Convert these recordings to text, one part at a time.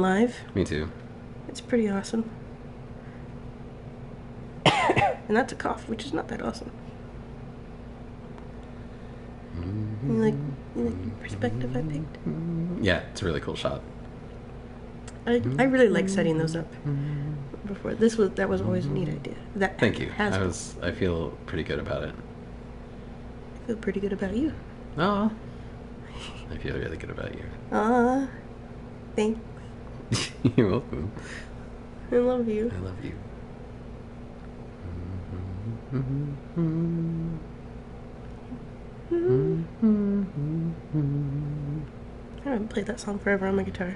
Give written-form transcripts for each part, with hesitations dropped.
live. Me too. It's pretty awesome. And that's a cough, which is not that awesome. You like the perspective I picked? Yeah, it's a really cool shot. I really like setting those up. Before that was always a neat idea. Thank you. I feel pretty good about it. I feel pretty good about you. Oh, I feel really good about you. Thanks. You're welcome. I love you. I love you. I haven't played that song forever on my guitar.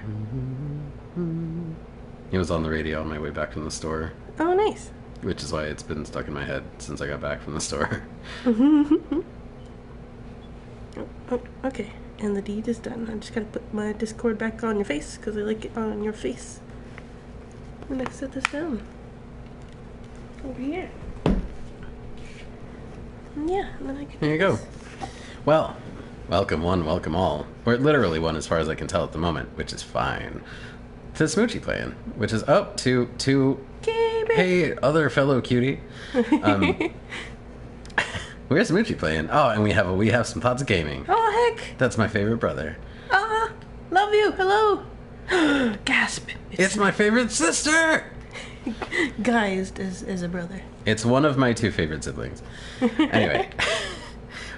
It was on the radio on my way back from the store. Oh, nice. Which is why it's been stuck in my head since I got back from the store. Oh, okay. And the deed is done. I just gotta put my Discord back on your face because I like it on your face. And I set this down. Over here. Yeah, and then I can. There you go. Well, welcome one, welcome all. Or literally one as far as I can tell at the moment, which is fine. To Smoochie Playing, which is up to hey, other fellow cutie. We're Smoochie Playing. Oh, and we have some thoughts of gaming. Oh, heck. That's my favorite brother. Love you. Hello. Gasp. It's my favorite sister. Guised as a brother. It's one of my two favorite siblings. Anyway,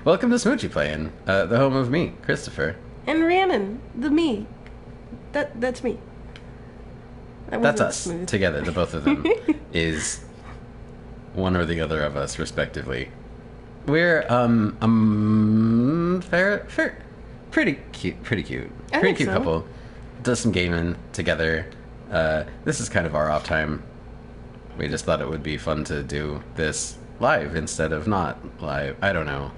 welcome to Smoochie Playing, the home of me, Christopher. And Rhiannon, the me. That's me. That's us, smooth. together, the both of them, is one or the other of us, respectively. We're, pretty cute. Pretty cute so. couple. Does some gaming together. This is kind of our off time. We just thought it would be fun to do this live instead of not live. I don't know.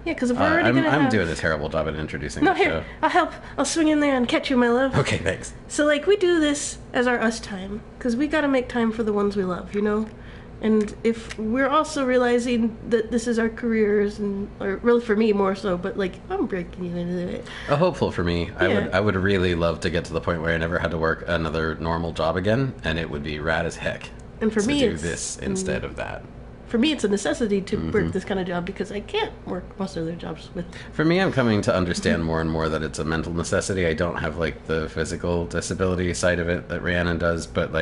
Yeah, because if we're already I'm doing a terrible job at introducing the show. Here, I'll help. I'll swing in there and catch you, my love. Okay, thanks. So, we do this as our us time, because we gotta make time for the ones we love, you know? And if we're also realizing that this is our careers, or really for me more so, but, I'm breaking you into it. A hopeful for me. Yeah. I would really love to get to the point where I never had to work another normal job again, and it would be rad as heck. And for me, to do this instead of that. For me, it's a necessity to work this kind of job because I can't work most of their jobs with. For me, I'm coming to understand more and more that it's a mental necessity. I don't have the physical disability side of it that Rhiannon does, but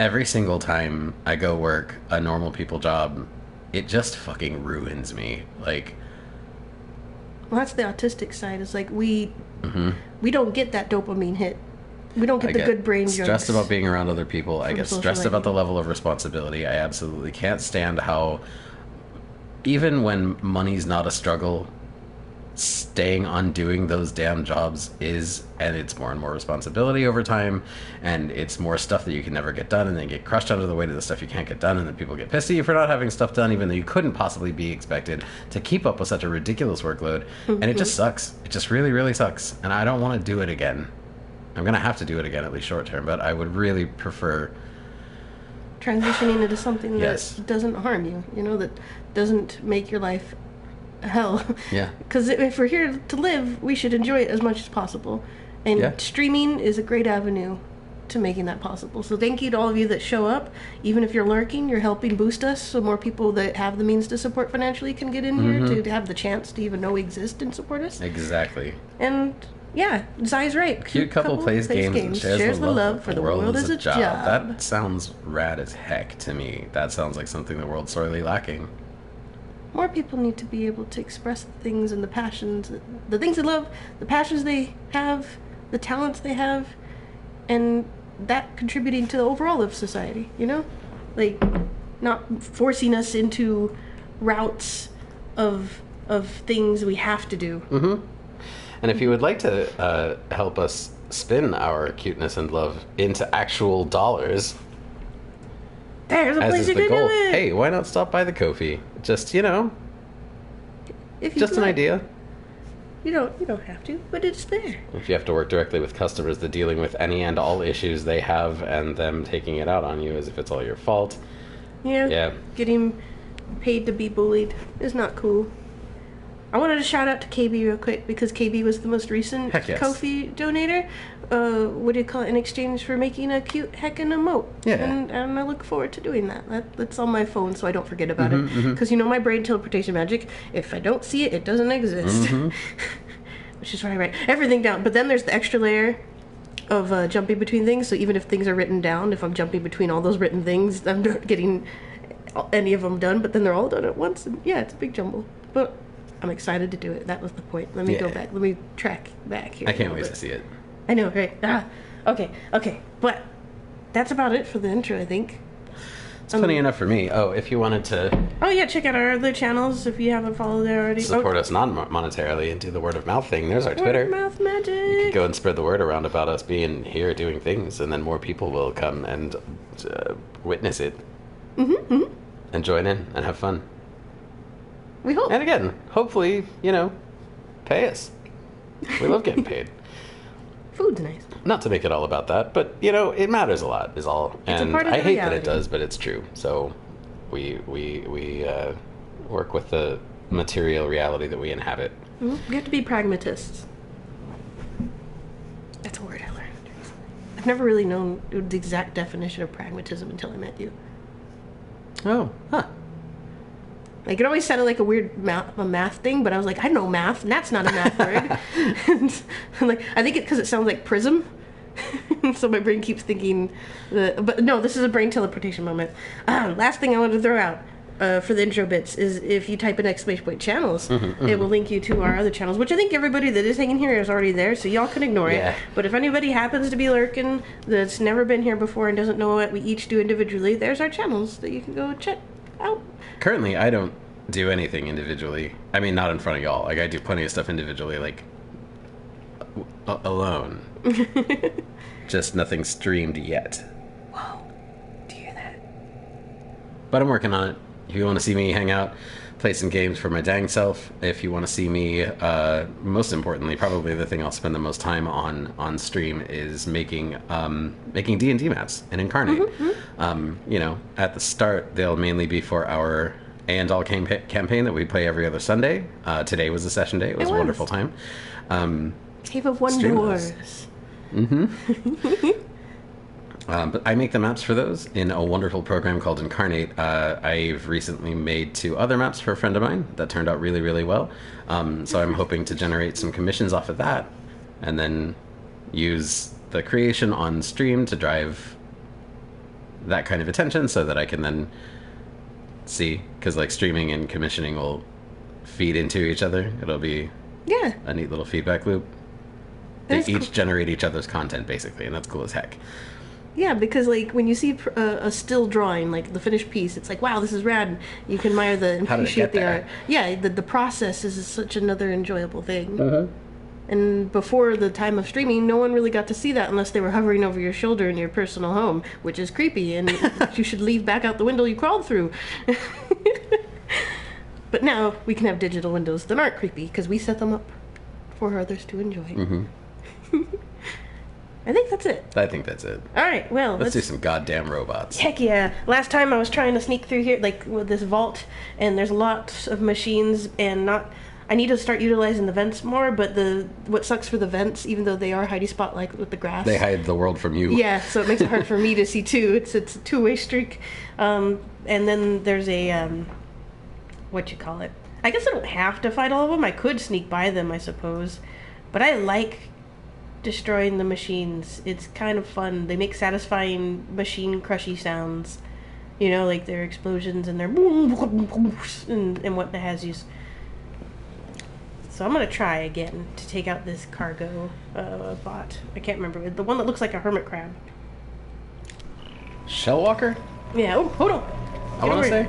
every single time I go work a normal people job, it just fucking ruins me. Well, that's the autistic side. It's we don't get that dopamine hit. We don't get the good brain jokes. Stressed about being around other people. I get stressed about the level of responsibility. I absolutely can't stand how, even when money's not a struggle, staying on doing those damn jobs is, and it's more and more responsibility over time, and it's more stuff that you can never get done, and then get crushed under the weight of the stuff you can't get done, and then people get pissed at you for not having stuff done, even though you couldn't possibly be expected to keep up with such a ridiculous workload. And it just sucks. It just really, really sucks. And I don't want to do it again. I'm going to have to do it again, at least short term, but I would really prefer transitioning into something that doesn't harm you, that doesn't make your life hell. Yeah. Because if we're here to live, we should enjoy it as much as possible. And streaming is a great avenue to making that possible. So thank you to all of you that show up. Even if you're lurking, you're helping boost us so more people that have the means to support financially can get in here to have the chance to even know we exist and support us. Exactly. And yeah, Zai's right. Cute couple plays games and shares the love for the world is a job. That sounds rad as heck to me. That sounds like something the world's sorely lacking. More people need to be able to express the things and the passions, the things they love, the passions they have, the talents they have, and that contributing to the overall of society, not forcing us into routes of things we have to do. And if you would like to help us spin our cuteness and love into actual dollars, there's a place you can do it. Hey, why not stop by the Ko-fi? Just, if just an idea. You don't have to, but it's there. If you have to work directly with customers, they're dealing with any and all issues they have and them taking it out on you as if it's all your fault. Yeah. Getting paid to be bullied is not cool. I wanted to shout out to KB real quick because KB was the most recent Ko-fi donator. What do you call it? In exchange for making a cute heckin' emote. Yeah. And I look forward to doing that. That's on my phone so I don't forget about it. Because you know my brain teleportation magic, if I don't see it, it doesn't exist. Which is why I write everything down. But then there's the extra layer of jumping between things. So even if things are written down, if I'm jumping between all those written things, I'm not getting any of them done. But then they're all done at once. And yeah, it's a big jumble. But I'm excited to do it. That was the point. Let me go back. Let me track back here. I can't wait to see it. I know, right? Okay. But that's about it for the intro, I think. It's funny enough for me. Oh, if you wanted to... Oh, yeah, check out our other channels if you haven't followed there already. Support us non-monetarily and do the word of mouth thing. There's our Twitter. Word of mouth magic. You could go and spread the word around about us being here doing things, and then more people will come and witness it. And join in and have fun. We hope. And again, hopefully, pay us. We love getting paid. Food's nice. Not to make it all about that, but, it matters a lot, is all. It's and a part of I hate reality. that it does, but it's true. So we work with the material reality that we inhabit. We have to be pragmatists. That's a word I learned recently. I've never really known the exact definition of pragmatism until I met you. Oh, huh. Like, it always sounded like a weird math thing, but I was like, I know math, and that's not a math word. And I'm like, I think because it sounds like prism. So my brain keeps thinking, but no, this is a brain teleportation moment. Last thing I wanted to throw out for the intro bits is if you type in ! channels, it will link you to our other channels, which I think everybody that is hanging here is already there, so y'all can ignore it. But if anybody happens to be lurking that's never been here before and doesn't know what we each do individually, there's our channels that you can go check out. Currently, I don't do anything individually. I mean, not in front of y'all. Like, I do plenty of stuff individually, like, alone. Just nothing streamed yet. Whoa. Do you hear that? But I'm working on it. If you want to see me hang out, play some games for my dang self. If you want to see me, most importantly, probably the thing I'll spend the most time on stream is making D&D maps and Incarnate. At the start, they'll mainly be for our And All campaign that we play every other Sunday. Today was a session day. It was a wonderful time. Cave of Wonders. But I make the maps for those in a wonderful program called Incarnate. I've recently made 2 other maps for a friend of mine that turned out really, really well. So I'm hoping to generate some commissions off of that and then use the creation on stream to drive that kind of attention so that I can then see, because like streaming and commissioning will feed into each other. It'll be a neat little feedback loop. They each generate each other's content basically, and that's cool as heck. Yeah, because like when you see a still drawing, like the finished piece, it's like, wow, this is rad. You can admire and appreciate the art. Yeah, the process is such another enjoyable thing. And before the time of streaming, no one really got to see that unless they were hovering over your shoulder in your personal home, which is creepy, and you should leave back out the window you crawled through. But now we can have digital windows that aren't creepy because we set them up for others to enjoy. I think that's it. I think that's it. All right, well, let's do some goddamn robots. Heck yeah. Last time I was trying to sneak through here, like, with this vault, and there's lots of machines, and I need to start utilizing the vents more, but what sucks for the vents, even though they are hidey spot, like, with the grass. They hide the world from you. Yeah, so it makes it hard for me to see, too. It's a two-way streak. And then there's a, what you call it? I guess I don't have to fight all of them. I could sneak by them, I suppose. But I like destroying the machines. It's kind of fun. They make satisfying machine crushy sounds, like their explosions and their and what have you. So I'm gonna try again to take out this cargo bot. I can't remember the one that looks like a hermit crab. Shellwalker? Yeah. Oh, hold on. I want to say.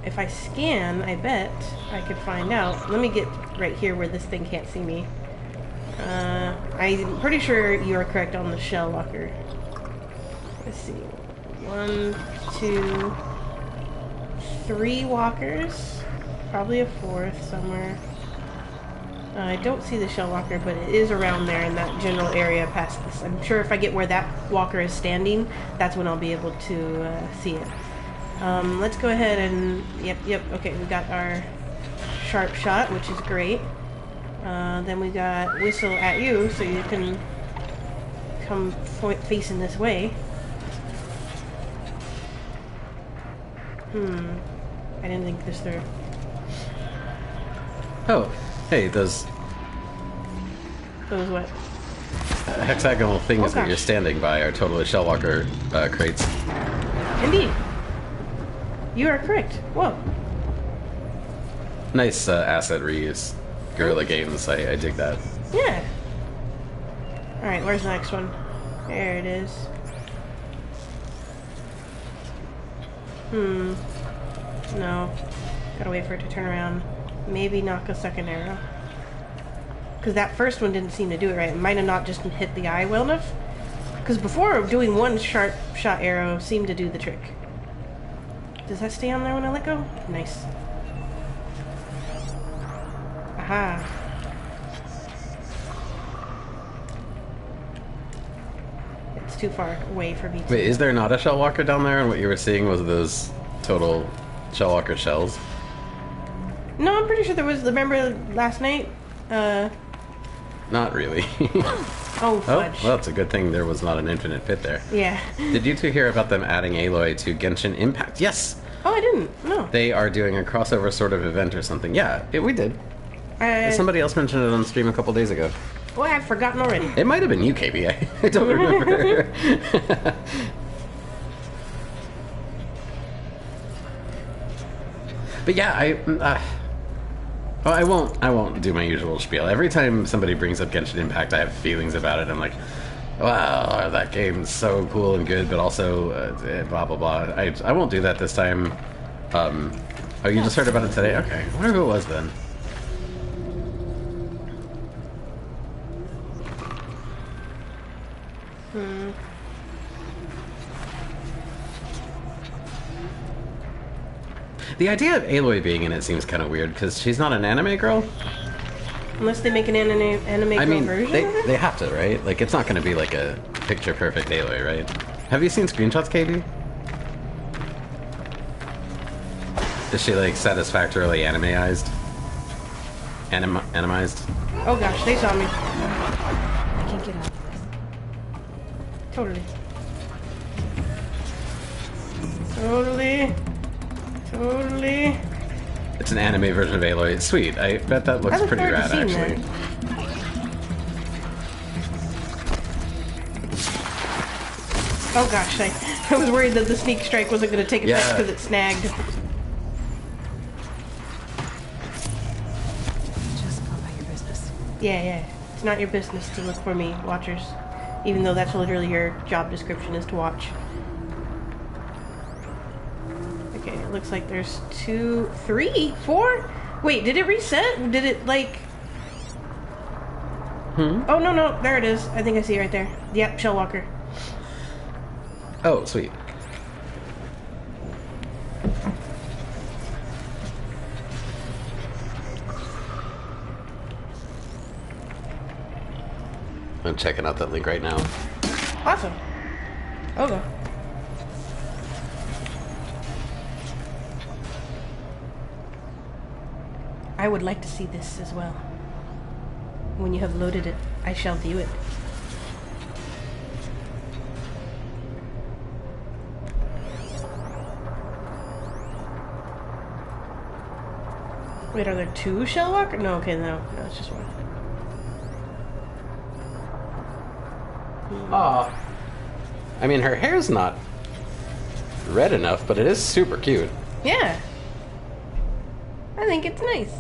If I scan, I bet I could find out. Let me get right here where this thing can't see me. I'm pretty sure you are correct on the shell walker. Let's see. 1, 2, 3 walkers. Probably a 4th somewhere. I don't see the shell walker, but it is around there in that general area past this. I'm sure if I get where that walker is standing, that's when I'll be able to see it. Let's go ahead and... Yep, okay, we got our sharp shot, which is great. Then we got whistle at you, so you can come facing this way. I didn't think this through. Oh, hey, those what? Hexagonal things that you're standing by are totally Shellwalker crates. Indeed. You are correct. Whoa. Nice asset reuse. Guerrilla Games, I dig that. Yeah. Alright, where's the next one? There it is. No. Gotta wait for it to turn around. Maybe knock a second arrow. Because that first one didn't seem to do it right. It might have not just hit the eye well enough. Because before, doing one sharp shot arrow seemed to do the trick. Does that stay on there when I let go? Nice. Aha. It's too far away for me to... Wait, is there not a Shellwalker down there? And what you were seeing was those total Shellwalker shells? No, I'm pretty sure there was... Remember last night? Not really. Oh, fudge. Oh, well, it's a good thing there was not an infinite pit there. Yeah. Did you two hear about them adding Aloy to Genshin Impact? Yes! Oh, I didn't. No. They are doing a crossover sort of event or something. Yeah, we did. Somebody else mentioned it on stream a couple days ago. Well, I've forgotten already. It might have been you, KB. I don't remember. But yeah, I won't do my usual spiel. Every time somebody brings up Genshin Impact, I have feelings about it. I'm like, wow, that game's so cool and good, but also blah blah blah. I won't do that this time. Oh, you just heard about it today? Okay, I wonder who it was then. The idea of Aloy being in it seems kind of weird, because she's not an anime girl. Unless they make an anime girl version of it? They have to, right? Like, it's not going to be like a picture-perfect Aloy, right? Have you seen screenshots, KB? Is she, like, satisfactorily animized? Animized? Oh gosh, they saw me. I can't get out of this. Totally. It's an anime version of Aloy. It's sweet. I bet that looks pretty rad, actually. Oh gosh, I was worried that the sneak strike wasn't going to take effect because it snagged. Just go about your business. Yeah. It's not your business to look for me, watchers. Even though that's literally your job description, is to watch. Okay, it looks like there's 2, 3, 4? Wait, did it reset? Did it, like... Oh, no, there it is. I think I see it right there. Yep, Shellwalker. Oh, sweet. I'm checking out that link right now. Awesome. Okay. I would like to see this as well. When you have loaded it, I shall view it. Wait, are there 2 Shellwalker? No, okay, no, it's just one. Aw. I mean, her hair's not red enough, but it is super cute. Yeah. I think it's nice.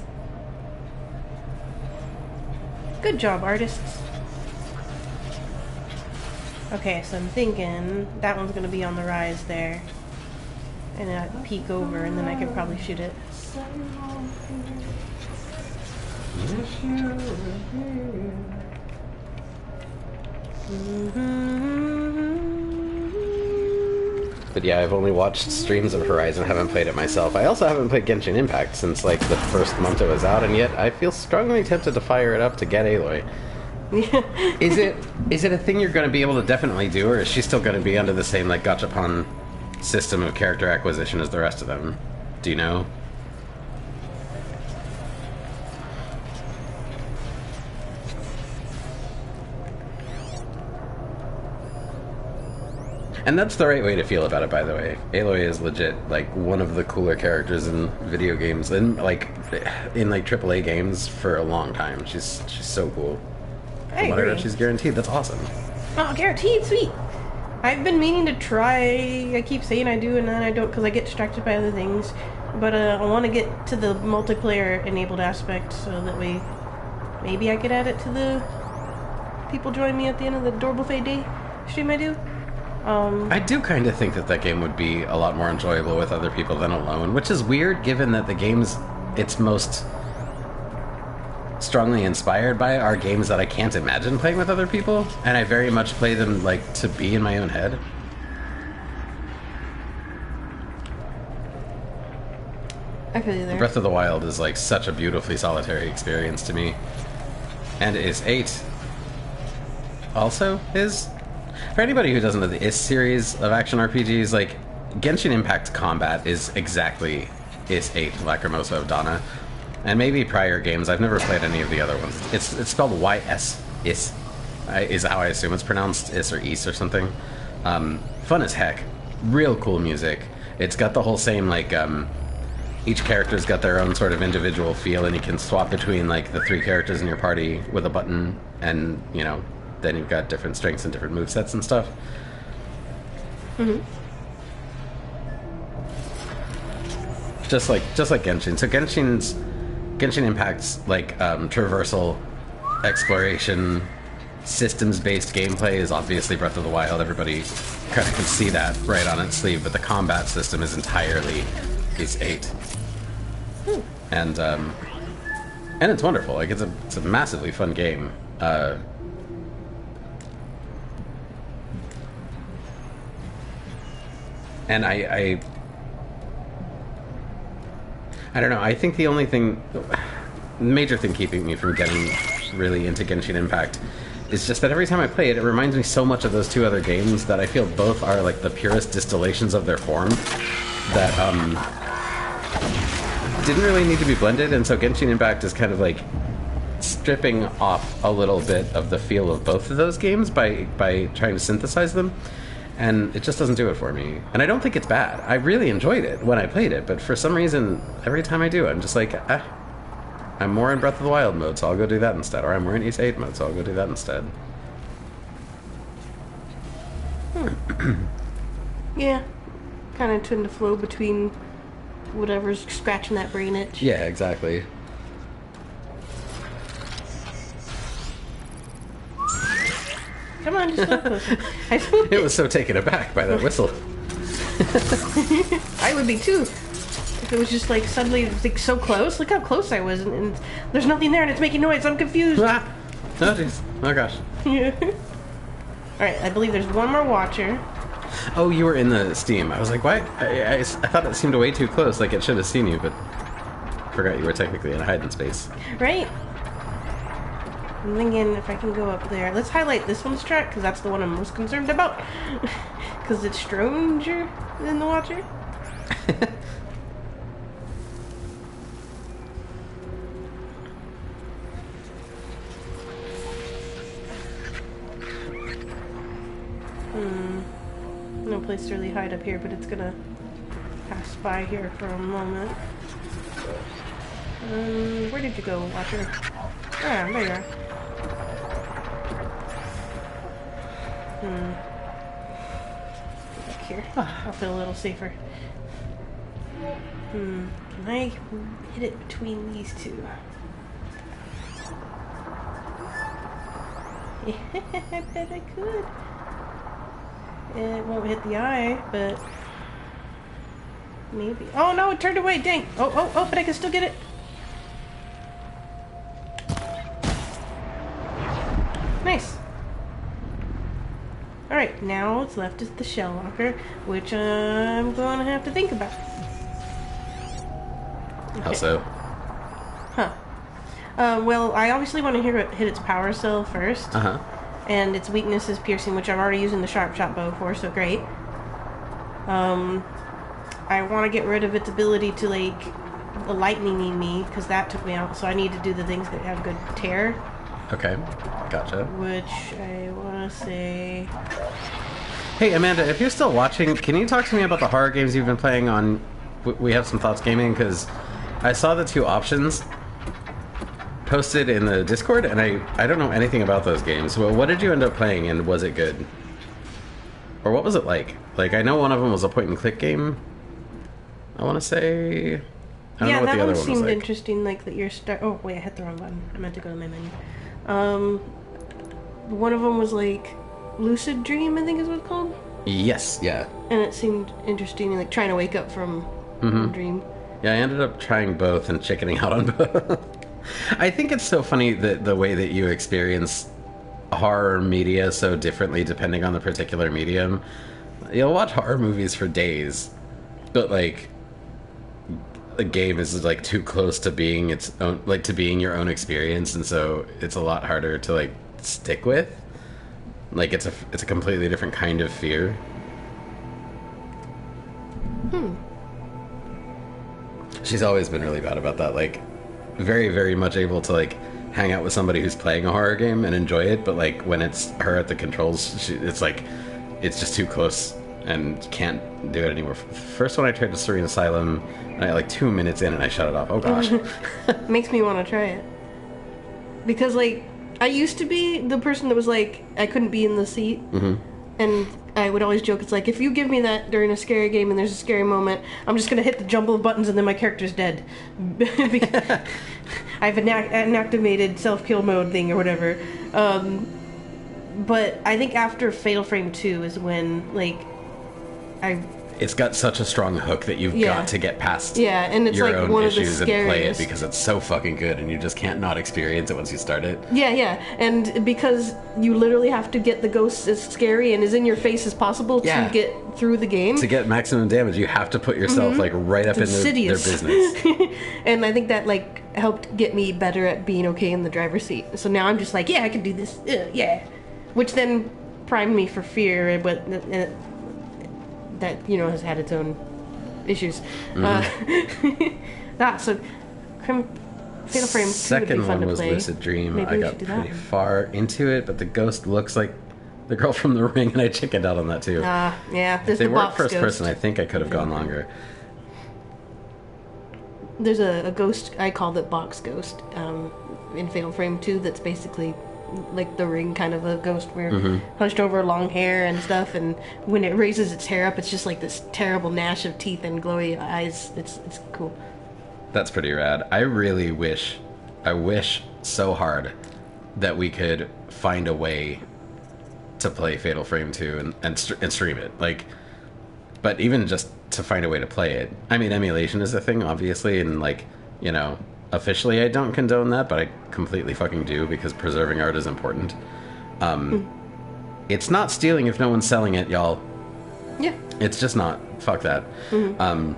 Good job, artists. Okay, so I'm thinking that one's gonna be on the rise there. And I peek over, and then I can probably shoot it. But yeah, I've only watched streams of Horizon, haven't played it myself. I also haven't played Genshin Impact since like the first month it was out, and yet I feel strongly tempted to fire it up to get Aloy. Is it a thing you're going to be able to definitely do, or is she still going to be under the same like gachapon system of character acquisition as the rest of them. Do you know? And that's the right way to feel about it, by the way. Aloy is legit, like, one of the cooler characters in video games, and, like, in, like, AAA games for a long time. She's so cool. I agree. She's guaranteed. That's awesome. Oh, guaranteed, sweet. I've been meaning to try. I keep saying I do, and then I don't, because I get distracted by other things. But I want to get to the multiplayer-enabled aspect, so that way maybe I could add it to the people join me at the end of the Door Buffet Day stream I do. I do kind of think that game would be a lot more enjoyable with other people than alone, which is weird given that the games it's most strongly inspired by are games that I can't imagine playing with other people, and I very much play them, like, to be in my own head. I feel you there. Breath of the Wild is, like, such a beautifully solitary experience to me. And Is 8 also is... For anybody who doesn't know the Is series of action RPGs, like, Genshin Impact combat is exactly Is 8, Lacrimosa of Dana. And maybe prior games, I've never played any of the other ones. It's spelled Y-S, Is how I assume it's pronounced, Is or Is or something. Fun as heck. Real cool music. It's got the whole same, like, each character's got their own sort of individual feel, and you can swap between, like, the 3 characters in your party with a button, and, you know, then you've got different strengths and different movesets and stuff. Mm-hmm. Just like Genshin. So Genshin Impact's, like, traversal, exploration, systems-based gameplay is obviously Breath of the Wild. Everybody kind of can see that right on its sleeve, but the combat system is entirely Is 8. And it's wonderful. Like, it's a massively fun game. And I don't know. I think the major thing keeping me from getting really into Genshin Impact is just that every time I play it, it reminds me so much of those 2 other games that I feel both are, like, the purest distillations of their form that didn't really need to be blended. And so Genshin Impact is kind of, like, stripping off a little bit of the feel of both of those games by trying to synthesize them. And it just doesn't do it for me. And I don't think it's bad. I really enjoyed it when I played it, but for some reason, every time I do, I'm just like, I'm more in Breath of the Wild mode, so I'll go do that instead. Or I'm more in Is 8 mode, so I'll go do that instead. Yeah. Kind of tend to flow between whatever's scratching that brain itch. Yeah, exactly. Come on, just look closer. It was so taken aback by that whistle. I would be too. If it was just, like, suddenly, like, so close. Look how close I was, and there's nothing there, and it's making noise. I'm confused. Ah! Oh, jeez. Oh, gosh. Alright, I believe there's one more watcher. Oh, you were in the Steam. I was like, why? I thought it seemed way too close, like it should have seen you, but forgot you were technically in a hiding space. Right? I'm thinking if I can go up there. Let's highlight this one's track, because that's the one I'm most concerned about. Because it's stranger than the watcher. No place to really hide up here, but it's gonna pass by here for a moment. Where did you go, watcher? Ah, there you are. Back here. I'll feel a little safer. Can I hit it between these 2? I bet I could. It won't hit the eye, but maybe. Oh no, it turned away, dang. Oh, but I can still get it. Nice. Alright, now what's left is the shell locker, which I'm going to have to think about. Okay. How so? Huh. Well, I obviously want to hit its power cell first. Uh-huh. And its weakness is piercing, which I'm already using the sharp shot bow for, so great. I want to get rid of its ability to, like, the lightning me, because that took me out. So I need to do the things that have good tear. Okay, gotcha. Which I want to say... Hey, Amanda, if you're still watching, can you talk to me about the horror games you've been playing on We Have Some Thoughts Gaming? Because I saw the two options posted in the Discord, and I don't know anything about those games. Well, what did you end up playing, and was it good? Or what was it like? Like, I know one of them was a point-and-click game, I want to say. I don't know what the other one was like. Yeah, that one seemed interesting, like, that you're Oh, wait, I hit the wrong button. I meant to go to my menu. One of them was, like, Lucid Dream, I think is what it's called? Yes, yeah. And it seemed interesting, like, trying to wake up from a dream. Yeah, I ended up trying both and chickening out on both. I think it's so funny that the way that you experience horror media so differently depending on the particular medium. You'll watch horror movies for days, but like the game is like too close to being its own, like to being your own experience, and so it's a lot harder to like stick with. Like it's a completely different kind of fear. She's always been really bad about that, like very, very much able to like hang out with somebody who's playing a horror game and enjoy it, but like when it's her at the controls, it's like it's just too close and can't do it anymore. First one I tried was Serene Asylum, and I like 2 minutes in and I shut it off. Oh gosh. Makes me want to try it, because like I used to be the person that was like I couldn't be in the seat, and I would always joke, it's like, if you give me that during a scary game and there's a scary moment, I'm just going to hit the jumble of buttons and then my character's dead. I have an activated self-kill mode thing or whatever. But I think after Fatal Frame 2 is when, like, it's got such a strong hook that you've got to get past and it's your like own one issues of the and play it because it's so fucking good and you just can't not experience it once you start it. Yeah, and because you literally have to get the ghost as scary and as in your face as possible to get through the game. To get maximum damage, you have to put yourself like right up in their business. And I think that like helped get me better at being okay in the driver's seat. So now I'm just like, yeah, I can do this. Yeah. Which then primed me for fear, but that, you know, has had its own issues. So Fatal Frame 2 second would be fun one was to play. Lucid Dream. Maybe I got pretty far into it, but the ghost looks like the girl from The Ring, and I chickened out on that too. Yeah. If they weren't first person, I think I could have gone longer. There's a ghost, I call it Box Ghost, in Fatal Frame 2 that's basically like The Ring kind of a ghost where hunched over, long hair and stuff, and when it raises its hair up, it's just like this terrible gnash of teeth and glowy eyes. It's cool. That's pretty rad. I wish so hard that we could find a way to play Fatal Frame 2 and stream it. Like, but even just to find a way to play it. I mean, emulation is a thing, obviously, and like, you know, officially I don't condone that, but I completely fucking do because preserving art is important. It's not stealing if no one's selling it, y'all. Yeah. It's just not. Fuck that. And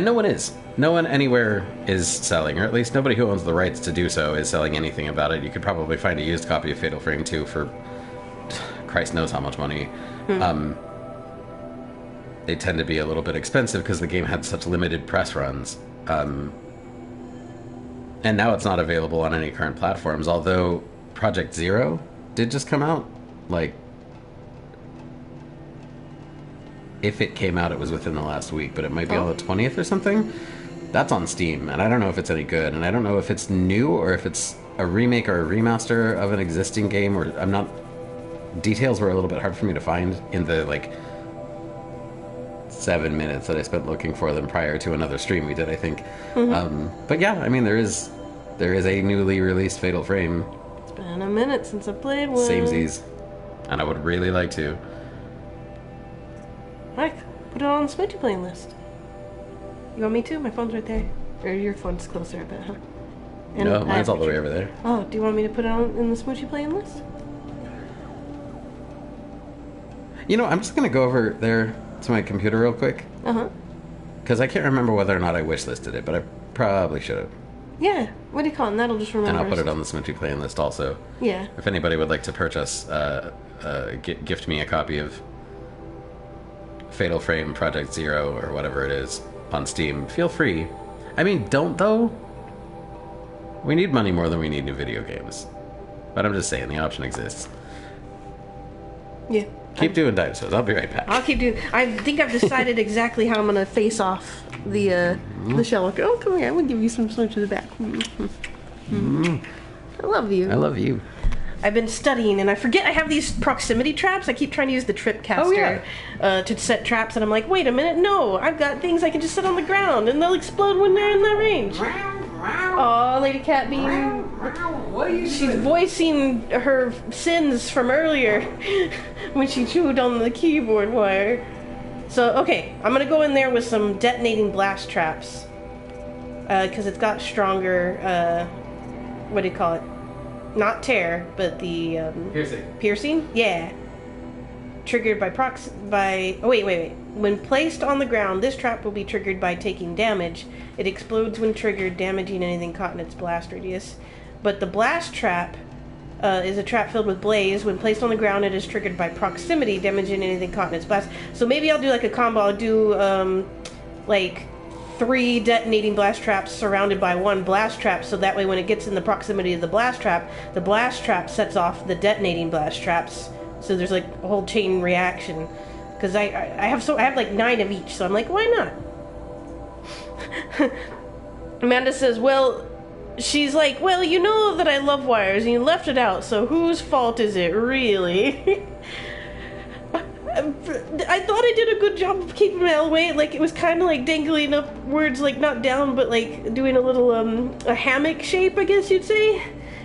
no one is. No one anywhere is selling, or at least nobody who owns the rights to do so is selling anything about it. You could probably find a used copy of Fatal Frame 2 for Christ knows how much money. They tend to be a little bit expensive because the game had such limited press runs. And now it's not available on any current platforms, although Project Zero did just come out. Like, if it came out, it was within the last week, but it might be on the 20th or something. That's on Steam, and I don't know if it's any good, and I don't know if it's new or if it's a remake or a remaster of an existing game, or I'm not... Details were a little bit hard for me to find in the, like, 7 minutes that I spent looking for them prior to another stream we did, I think. But yeah, I mean, there is a newly released Fatal Frame. It's been a minute since I played one. Samesies. And I would really like to. Mike, put it on the smoothie playing list. You want me to? My phone's right there. Or your phone's closer, I bet, huh? And no, mine's all the way over there. Oh, do you want me to put it on in the smoothie playing list? You know, I'm just going to go over there to my computer real quick. Because I can't remember whether or not I wishlisted it, but I probably should have. Yeah. What do you call it? And that'll just remember. And I'll put it on the Smoochie Playing list also. Yeah. If anybody would like to purchase, gift me a copy of Fatal Frame Project Zero or whatever it is on Steam, feel free. I mean, don't though. We need money more than we need new video games. But I'm just saying, the option exists. Yeah. Keep doing dinosaurs. I'll be right back. I'll keep doing. I think I've decided exactly how I'm gonna face off the shell. Oh, come here. I'm gonna give you some to the back. I love you. I love you. I've been studying, and I forget I have these proximity traps. I keep trying to use the trip caster to set traps, and I'm like, wait a minute, no, I've got things I can just set on the ground, and they'll explode when they're in that range. Oh, Lady Cat being... She's voicing her sins from earlier when she chewed on the keyboard wire. So, okay, I'm gonna go in there with some detonating blast traps. Because it's got stronger, what do you call it? Not tear, but the Piercing. Piercing? Yeah. Triggered by oh, wait. When placed on the ground, this trap will be triggered by taking damage. It explodes when triggered, damaging anything caught in its blast radius. But the blast trap is a trap filled with blaze. When placed on the ground, it is triggered by proximity, damaging anything caught in its blast. So maybe I'll do like a combo. I'll do like 3 detonating blast traps surrounded by 1 blast trap, so that way when it gets in the proximity of the blast trap sets off the detonating blast traps. So there's like a whole chain reaction. Because I have like 9 of each, so I'm like, why not? Amanda says, well, she's like, well, you know that I love wires and you left it out, so whose fault is it really? I thought I did a good job of keeping my weight. Like, it was kind of like dangling upwards, like not down, but like doing a little a hammock shape, I guess you'd say.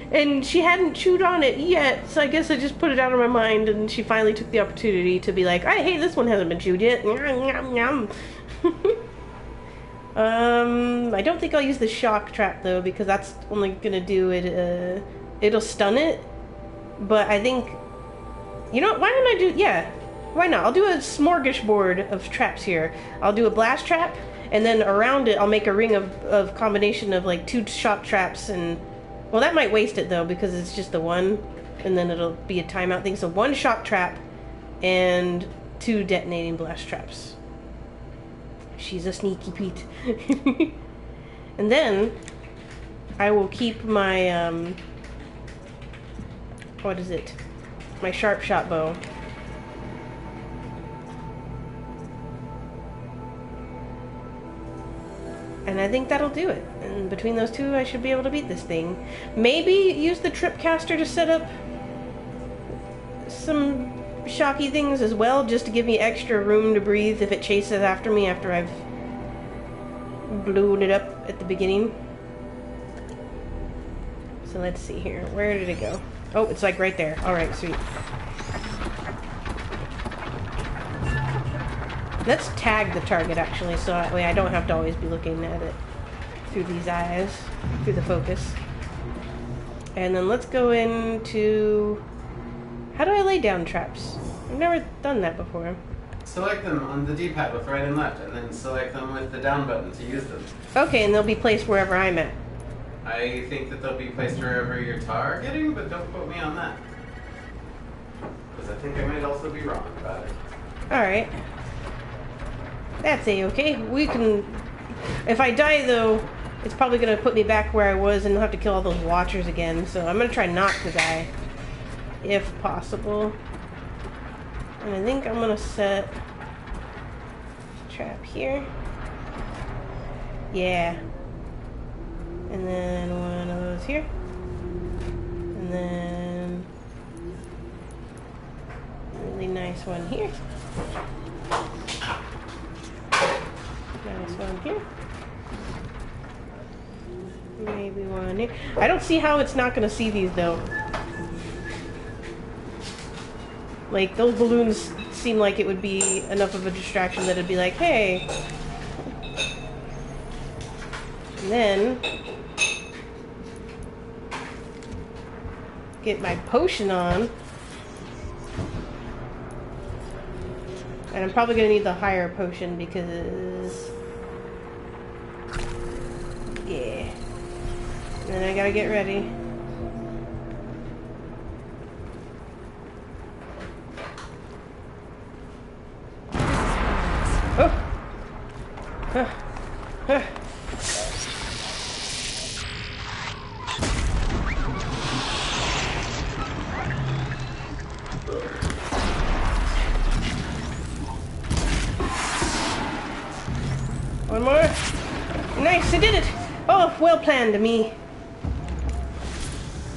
And she hadn't chewed on it yet, so I guess I just put it out of my mind, and she finally took the opportunity to be like, hey, this one hasn't been chewed yet. I don't think I'll use the shock trap though, because that's only gonna do it, it'll stun it. But I think, you know what, why don't I do, why not? I'll do a smorgasbord of traps here. I'll do a blast trap, and then around it I'll make a ring of combination of like 2 shock traps, and well, that might waste it though, because it's just the one, and then it'll be a timeout thing. So 1 shock trap and 2 detonating blast traps. She's a sneaky Pete. And then I will keep my what is it? My sharp shot bow. And I think that'll do it. And between those 2, I should be able to beat this thing. Maybe use the trip caster to set up some shocky things as well, just to give me extra room to breathe if it chases after me after I've blown it up at the beginning. So let's see here. Where did it go? Oh, it's like right there. Alright, sweet. Let's tag the target, actually, so that way I don't have to always be looking at it through these eyes, through the focus. And then let's go into... How do I lay down traps? I've never done that before. Select them on the D-pad with right and left, and then select them with the down button to use them. Okay, and they'll be placed wherever I'm at. I think that they'll be placed wherever you're targeting, but don't quote me on that. Because I think I might also be wrong about it. Alright. That's A-okay. We can... If I die, though, it's probably going to put me back where I was, and I'll have to kill all those watchers again. So I'm going to try not to die, if possible. And I think I'm going to set a trap here. Yeah. And then one of those here. And then a really nice one here. Nice one here. Maybe one here. I don't see how it's not going to see these, though. Like, those balloons seem like it would be enough of a distraction that it'd be like, hey. And then get my potion on. And I'm probably going to need the higher potion because... Yeah. And then I gotta get ready. Nice, I did it! Oh, well planned to me.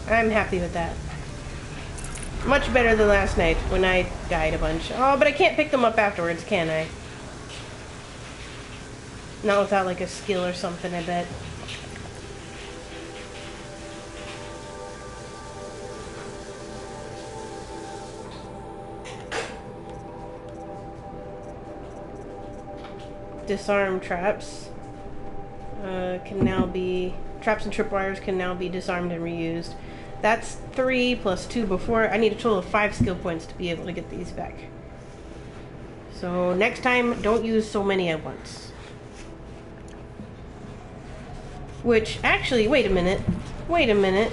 I'm happy with that. Much better than last night when I died a bunch. Oh, but I can't pick them up afterwards, can I? Not without like a skill or something, I bet. Disarm traps. Can now be... Traps and tripwires can now be disarmed and reused. That's 3 plus 2 before. I need a total of 5 skill points to be able to get these back. So next time, don't use so many at once. Which, actually, wait a minute. Wait a minute.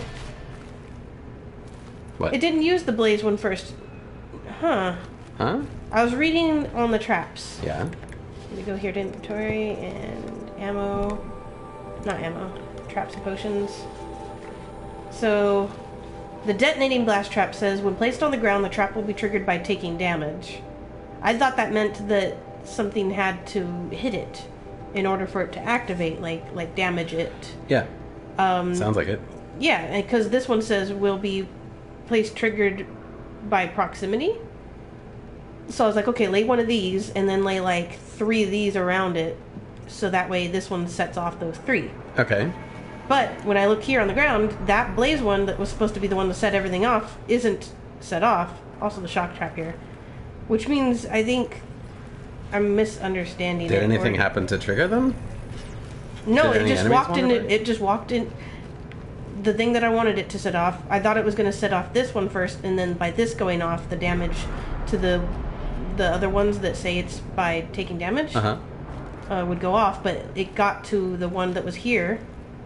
What? It didn't use the blaze one first. Huh. Huh? I was reading on the traps. Yeah. Let me go here to inventory and ammo. Not ammo. Traps and potions. So, the detonating blast trap says, when placed on the ground, the trap will be triggered by taking damage. I thought that meant that something had to hit it in order for it to activate, like damage it. Yeah. Sounds like it. Yeah, because this one says will be placed triggered by proximity. So I was like, okay, lay one of these and then lay like 3 of these around it, so that way this one sets off those 3. Okay. But when I look here on the ground, that blaze one that was supposed to be the one to set everything off isn't set off. Also the shock trap here. Which means I think I'm misunderstanding. Did anything happen to trigger them? No, it just walked in. It just walked in. The thing that I wanted it to set off, I thought it was going to set off this one first, and then by this going off, the damage to the other ones that say it's by taking damage would go off. But it got to the one that was here,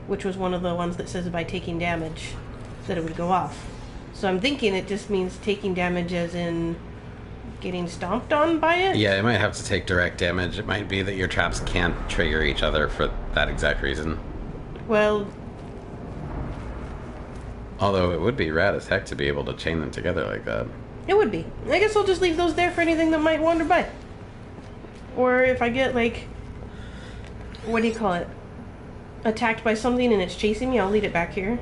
which was one of the ones that says by taking damage, that it would go off. So I'm thinking it just means taking damage as in getting stomped on by it? Yeah, it might have to take direct damage. It might be that your traps can't trigger each other for that exact reason. Well... Although it would be rad as heck to be able to chain them together like that. It would be. I guess I'll just leave those there for anything that might wander by. Or if I get, like... What do you call it? Attacked by something and it's chasing me, I'll leave it back here.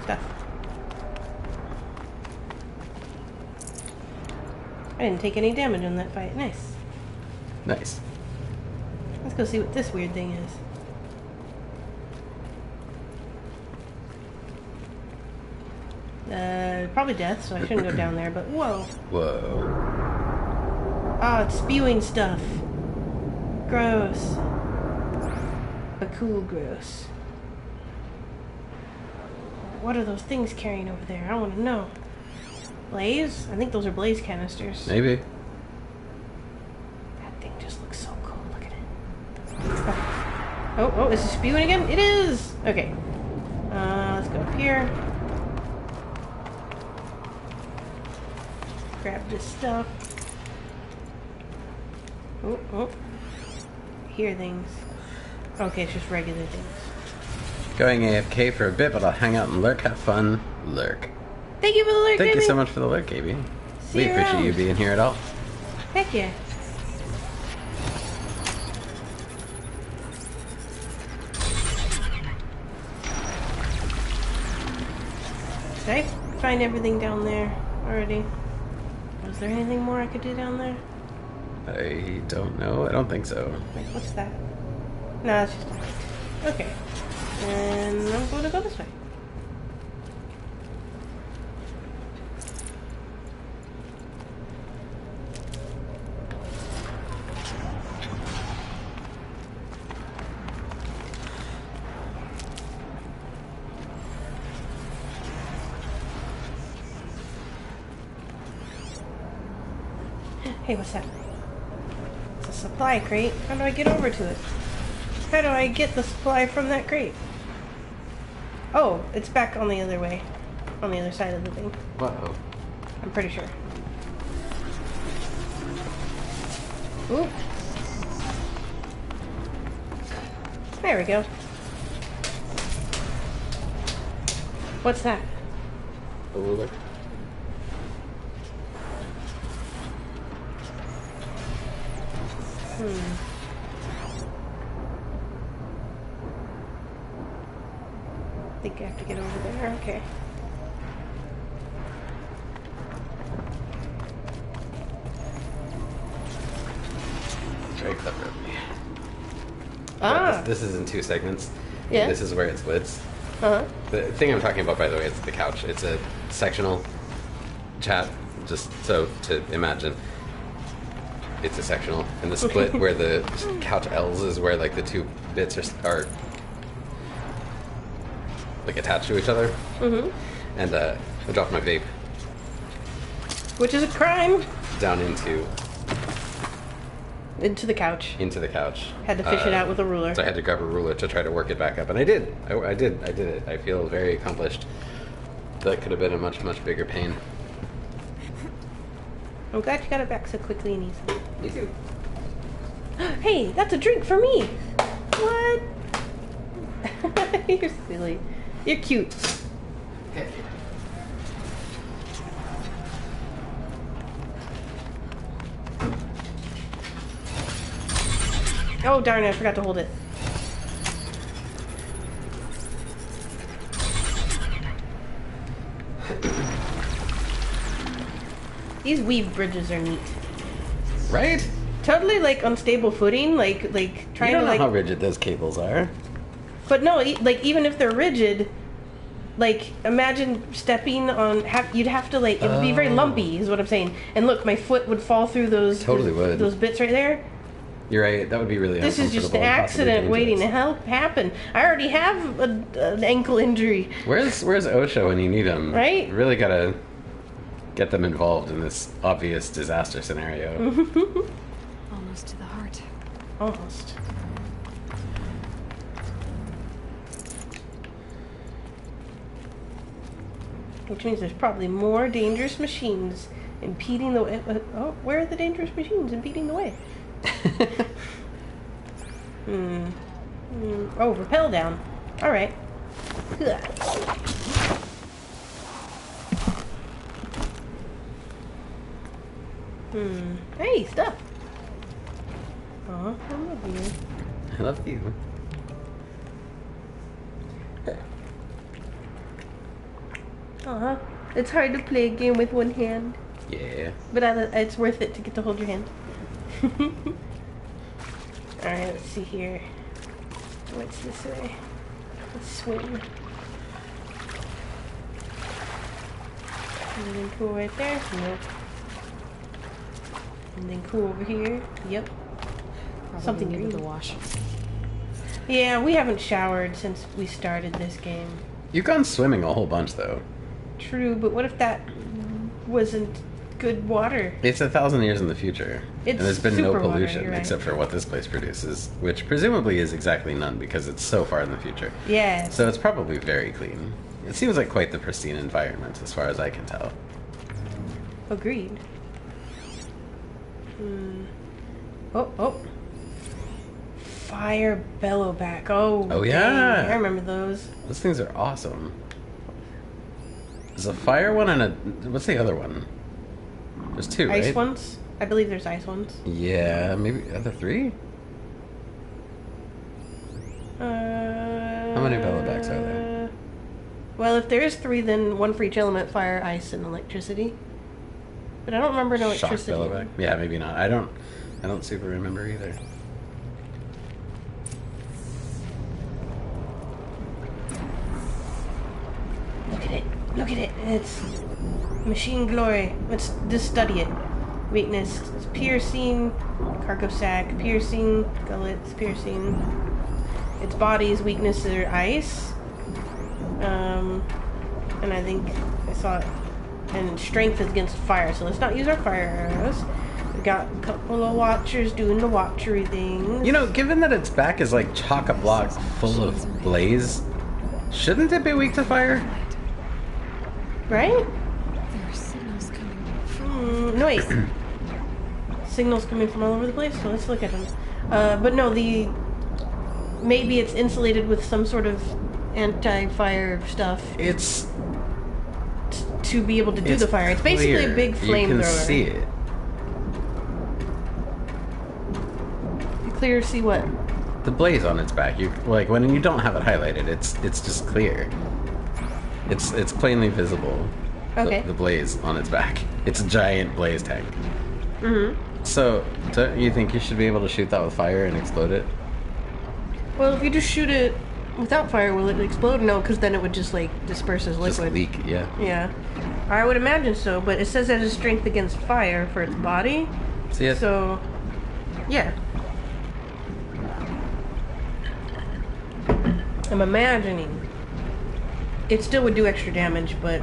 Stuff. I didn't take any damage in that fight. Nice. Nice. Let's go see what this weird thing is. Probably death, so I shouldn't go down there, but whoa. Whoa. Ah, it's spewing stuff. Gross. But cool gross. What are those things carrying over there? I want to know. Blaze? I think those are blaze canisters. Maybe. That thing just looks so cool. Look at it. Oh, is it spewing again? It is! Okay. Let's go up here. Grab this stuff. Oh. Hear things. Okay, it's just regular things. Going AFK for a bit, but I'll hang out and lurk. Have fun. Lurk. Thank you for the lurk, Thank Gaby. you so much for the lurk, Gaby. We appreciate you being here at all. Heck yeah. Did I find everything down there already? Was there anything more I could do down there? I don't know. I don't think so. Wait, what's that? No, it's just a light. Okay. And I'm going to go this way. Hey, what's that? It's a supply crate. How do I get over to it? How do I get the supply from that crate? Oh, it's back on the other way. On the other side of the thing. Whoa. I'm pretty sure. Ooh. There we go. What's that? Oh, look. I have to get over there. Okay. Very clever of me. Ah. This is in 2 segments. Yeah. This is where it splits. Uh-huh. The thing I'm talking about, by the way, is the couch. It's a sectional chat, just so to imagine. It's a sectional. And the split where the couch L's is where, like, the 2 bits are like, attached to each other. Mm-hmm. And I dropped my vape. Which is a crime. Down into the couch. Into the couch. Had to fish it out with a ruler. So I had to grab a ruler to try to work it back up. And I did. I did it. I feel very accomplished. That could have been a much, much bigger pain. I'm glad you got it back so quickly and easily. Me too. Hey, that's a drink for me! What? You're silly. You're cute. Okay. Oh, darn it, I forgot to hold it. These weave bridges are neat. Right? Totally, like, unstable footing, like trying You don't to, know how rigid those cables are. But no, like, even if they're rigid, like, imagine stepping on, you'd have to, like, it would be very lumpy, is what I'm saying. And look, my foot would fall through those... Totally would. Those bits right there. You're right, that would be really This is just an uncomfortable and possibly accident waiting to dangerous. happen. I already have an ankle injury. Where's OSHA when you need them? Right? You really gotta get them involved in this obvious disaster scenario. Almost to the heart. Almost. Which means there's probably more dangerous machines impeding the way. Oh, where are the dangerous machines impeding the way? Oh, rappel down. Alright. Hey, stuff. Aw, I love you. I love you. Aw, it's hard to play a game with one hand. Yeah. But it's worth it to get to hold your hand. Alright, let's see here. What's this way? Let's swim. Anything cool right there? Nope. Anything cool over here? Yep. Probably Something needed green. the wash. Yeah, we haven't showered since we started this game. You've gone swimming a whole bunch, though. True, but what if that wasn't good water? It's 1,000 years in the future. It's and there's been no super water, pollution you're right. except for what this place produces, which presumably is exactly none because it's so far in the future. Yeah. So it's probably very clean. It seems like quite the pristine environment as far as I can tell. Agreed. Oh. Fire bellowback. Oh, Oh, dang. yeah. I remember those. Those things are awesome. There's a fire one and a... What's the other one? There's 2, right? Ice ones? I believe there's ice ones. Yeah, maybe... Are there 3? How many bellowbacks are there? Well, if there is 3, then 1 for each element: fire, ice, and electricity. But I don't remember no Shock electricity. bellowback? Yeah, maybe not. I don't super remember either. Look at it. Look at it. It's machine glory. Let's just study it. Weakness. It's piercing. Cargo sac. Piercing. Gullets. Piercing. Its body's weakness are ice. And I think I saw it. And strength is against fire. So let's not use our fire arrows. We got a couple of watchers doing the watchery things. You know, given that its back is like chock-a-block full of blaze, shouldn't it be weak to fire? Right? There are signals coming from... No, wait. Signals coming from all over the place, so let's look at them. But no, maybe it's insulated with some sort of anti-fire stuff It's to be able to do the fire. It's basically clear. a big flamethrower. You can see it. Clear, see what? The blaze on its back. You like when you don't have it highlighted. It's just clear. It's plainly visible. Okay. The blaze on its back. It's a giant blaze tank. Mm-hmm. So, don't you think you should be able to shoot that with fire and explode it? Well, if you just shoot it without fire, will it explode? No, because then it would just, like, disperse as liquid. Just leak, yeah. Yeah. I would imagine so, but it says it has strength against fire for its body. See it? So, yeah. I'm imagining. It still would do extra damage, but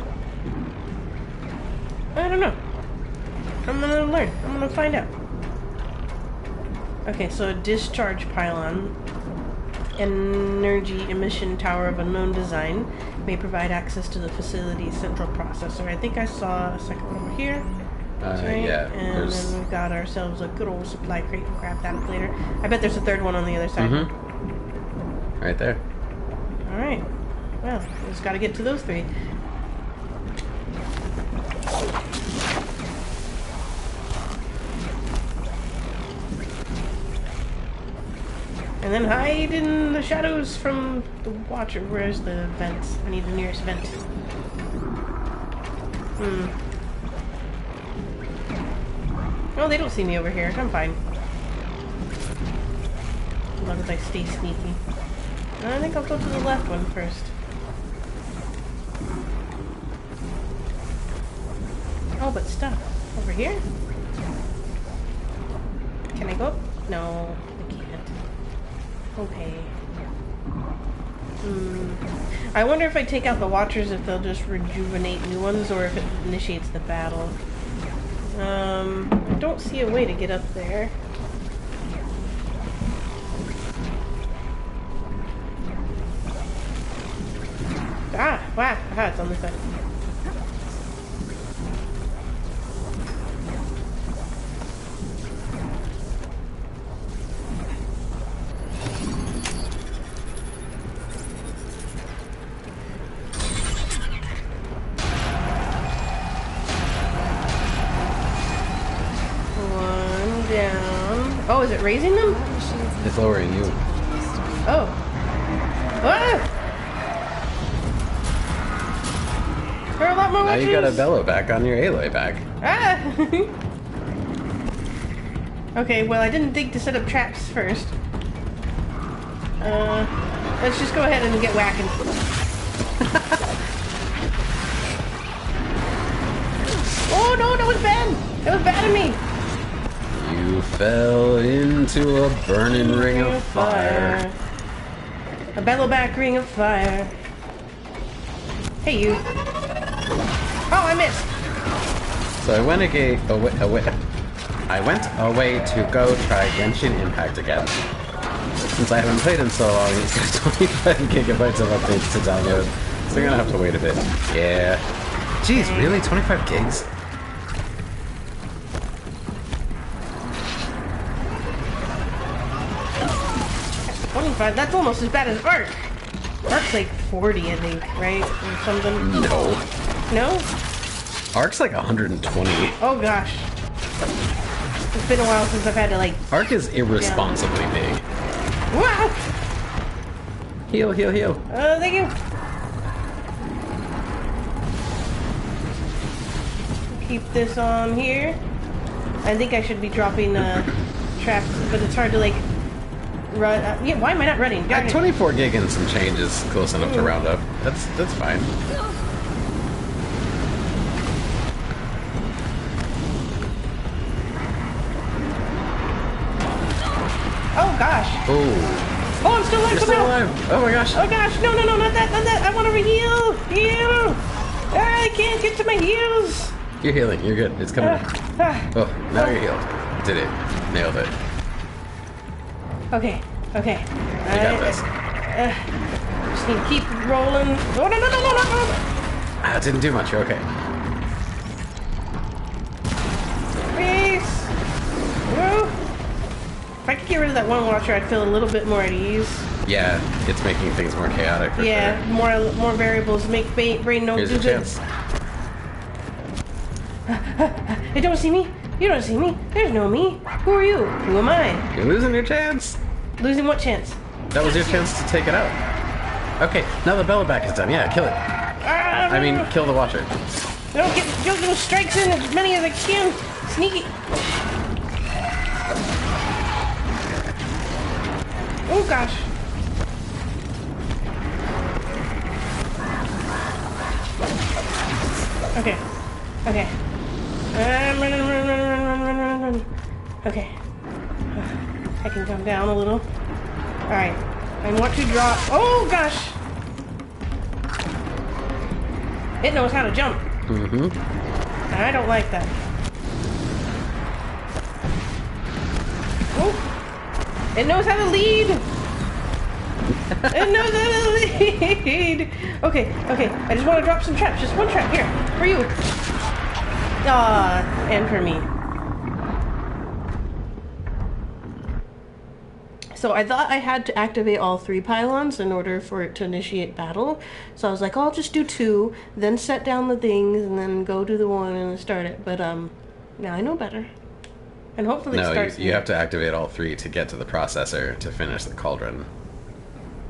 I don't know. I'm gonna learn. I'm gonna find out. Okay, so a discharge pylon, energy emission tower of unknown design, may provide access to the facility's central processor. I think I saw a second one over here. That's right. Yeah. And then we've got ourselves a good old supply crate. We'll grab that later. I bet there's a third one on the other side. Mm-hmm. Right there. Alright. Well, we just gotta get to those three. And then hide in the shadows from the Watcher. Where's the vents? I need the nearest vent. Oh, they don't see me over here. I'm fine. As long as I stay sneaky. I think I'll go to the left one first. Oh, but stuff. Over here? Can I go up? No, I can't. Okay. I wonder if I take out the Watchers if they'll just rejuvenate new ones or if it initiates the battle. I don't see a way to get up there. Ah, wow, aha, it's on this side. One down. Oh, is it raising them? It's lowering you. Oh. Ah! There are a lot more Now Watchers. you got a bellow back on your Aloy back. Ah! Okay, well, I didn't think to set up traps first. Let's just go ahead and get whacking. Oh no, that was bad! That was bad of me! You fell into a burning ring of fire. A bellowback ring of fire. Hey, you. Oh, I missed! So I went away to go try Genshin Impact again. Since I haven't played in so long, he's got 25 gigabytes of updates to download, so you're gonna have to wait a bit. Yeah. Jeez, really? 25 gigs? That's almost as bad as Arc. Arc's like 40, I think, right? Or something. No. No? Arc's like 120. Oh gosh. It's been a while since I've had to like... Arc is irresponsibly big. Wow! Heal, heal, heal. Thank you. Keep this on here. I think I should be dropping traps, but it's hard to like run. Yeah, why am I not running? Darn At it. 24 gig and some change is close enough to round up. That's fine. Oh gosh. Oh. Oh, I'm still alive. You're still alive. Oh my gosh. Oh gosh. No, no, no, not that, not that. I want to heal. Heal. Ah, I can't get to my heals. You're healing. You're good. It's coming. Oh, now you're healed. Did it. Nailed it. Okay. Okay. You got this. Just need to keep rolling. Oh, no, no, no, no, no, no. Ah, it didn't do much. You're okay. Peace. Woo. If I could get rid of that one Watcher, I'd feel a little bit more at ease. Yeah, it's making things more chaotic. For Yeah, sure. more variables make brain no Here's do your good. chance. They don't see me. You don't see me. There's no me. Who are you? Who am I? You're losing your chance. Losing what chance? That was your chance to take it out. Okay, now the Bellaback is done. Yeah, kill it. I mean, kill the Watcher. Don't get those strikes in as many as I can. Sneaky. Oh gosh. Okay. Okay. Run. Okay. I can come down a little. Alright. I want to drop. Oh gosh! It knows how to jump. Mm-hmm. I don't like that. Oh! It knows how to lead! It knows how to lead! Okay, okay. I just want to drop some traps. Just one trap. Here. For you. And for me. So I thought I had to activate all 3 pylons in order for it to initiate battle. So I was like, oh, I'll just do 2, then set down the things, and then go do the 1 and start it. But now I know better. And hopefully it starts... No, you have to activate all 3 to get to the processor to finish the cauldron.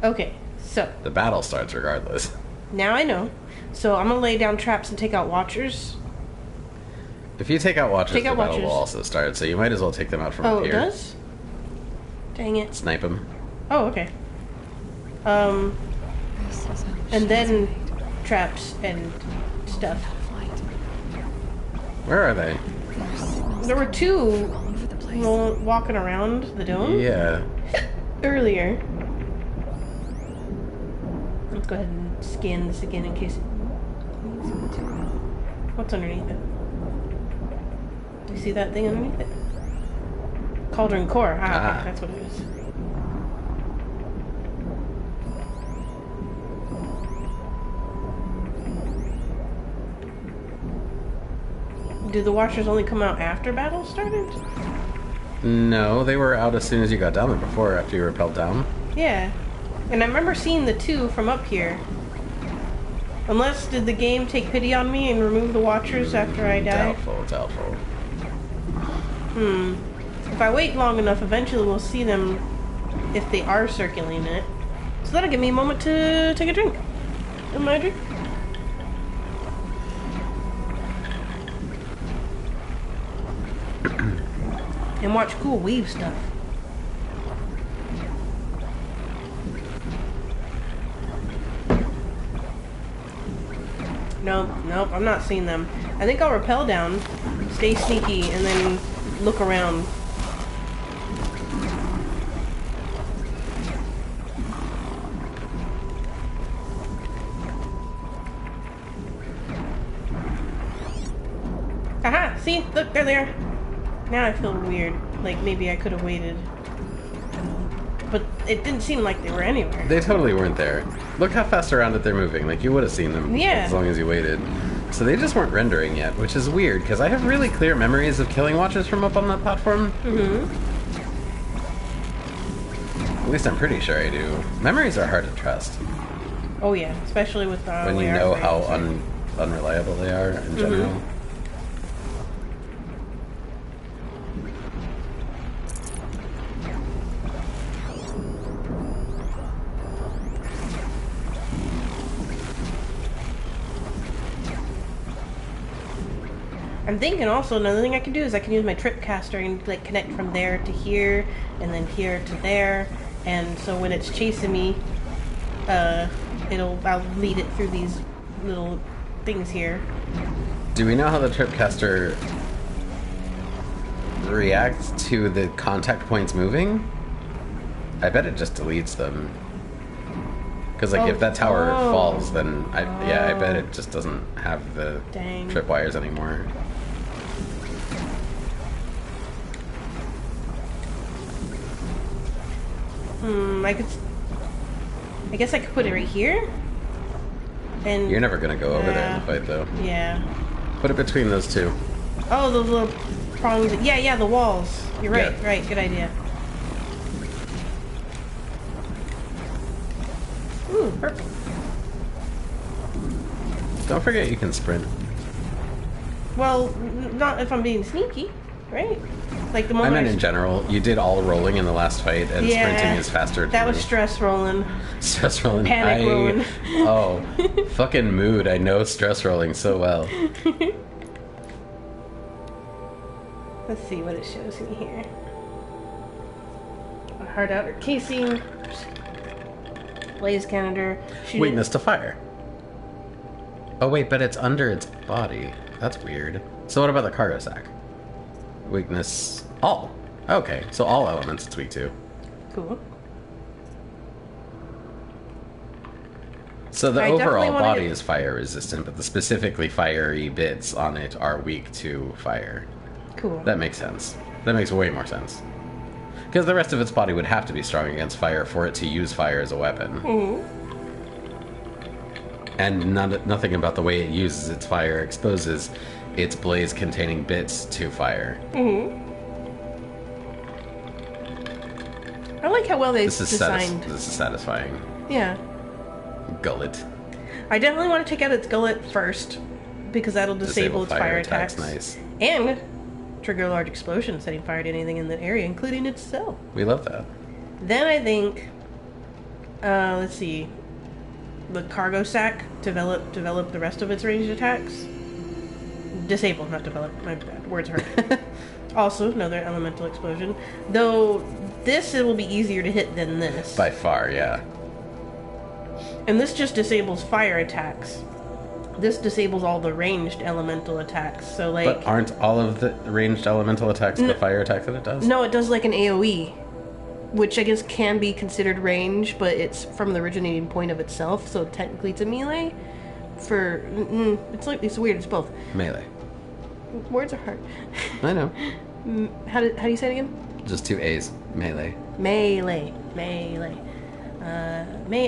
Okay, so... The battle starts regardless. Now I know. So I'm going to lay down traps and take out Watchers. If you take out Watchers, the battle will also start, so you might as well take them out from up here. Oh, it does? Dang it. Snipe them. Oh, okay. And then traps and stuff. Where are they? There were 2 walking around the dome. Yeah. Earlier. Let's go ahead and scan this again in case it... What's underneath it? Do you see that thing underneath it? Cauldron core. Ah. That's what it is. Do the Watchers only come out after battle started? No, they were out as soon as you got down there before, after you rappelled down. Yeah. And I remember seeing the 2 from up here. Unless, did the game take pity on me and remove the Watchers after I died? Doubtful. If I wait long enough, eventually we'll see them if they are circulating it. So that'll give me a moment to take a drink. Am I a drink? And watch cool weave stuff. Nope, I'm not seeing them. I think I'll rappel down, stay sneaky, and then look around. Aha! See? Look, they're there. Now I feel weird. Like maybe I could have waited. But it didn't seem like they were anywhere. They totally weren't there. Look how fast around it they're moving. Like, you would have seen them as long as you waited. So they just weren't rendering yet, which is weird, because I have really clear memories of killing Watchers from up on that platform. Mm-hmm. At least I'm pretty sure I do. Memories are hard to trust. Oh yeah, especially with when you know how unreliable they are in general. I'm thinking also another thing I can do is I can use my trip caster and like connect from there to here and then here to there, and so when it's chasing me, I'll lead it through these little things here. Do we know how the tripcaster reacts to the contact points moving? I bet it just deletes them. Because like if that tower falls, then I bet it just doesn't have the tripwires anymore. I guess I could put it right here. And you're never gonna go over there in the fight, though. Yeah. Put it between those 2. Oh, those little prongs. Yeah, the walls. You're right. Yeah. Right. Good idea. Ooh, perfect. Don't forget you can sprint. Well, not if I'm being sneaky. Right? Like the I moment meant in general. You did all rolling in the last fight, and sprinting is faster. That was stress rolling. Stress rolling. Panic rolling. Oh, fucking mood. I know stress rolling so well. Let's see what it shows me here. A hard outer casing. Blaze canister. Weakness to fire. Oh wait, but it's under its body. That's weird. So what about the cargo sack? Weakness all. Okay, so all elements it's weak to. Cool. So the overall body is fire resistant, but the specifically fiery bits on it are weak to fire. Cool. That makes sense. That makes way more sense. Because the rest of its body would have to be strong against fire for it to use fire as a weapon. Mm-hmm. And nothing about the way it uses its fire exposes its blaze-containing bits to fire. Mm-hmm. I like how well they designed. This is satisfying. Yeah. Gullet. I definitely want to take out its gullet first, because that'll disable its fire attacks. Nice. And trigger a large explosion, setting fire to anything in that area, including itself. We love that. Then I think, let's see, the cargo sack develop the rest of its ranged attacks. Disable, not develop. My bad. Words hurt. Also, another elemental explosion. Though this, it will be easier to hit than this. By far, yeah. And this just disables fire attacks. This disables all the ranged elemental attacks. So like, but aren't all of the ranged elemental attacks the fire attack that it does? No, it does like an AoE, which I guess can be considered range, but it's from the originating point of itself. So technically, it's a melee. It's weird. It's both. Melee. Words are hard. I know. How do you say it again? Just 2 A's. Melee. Melee. May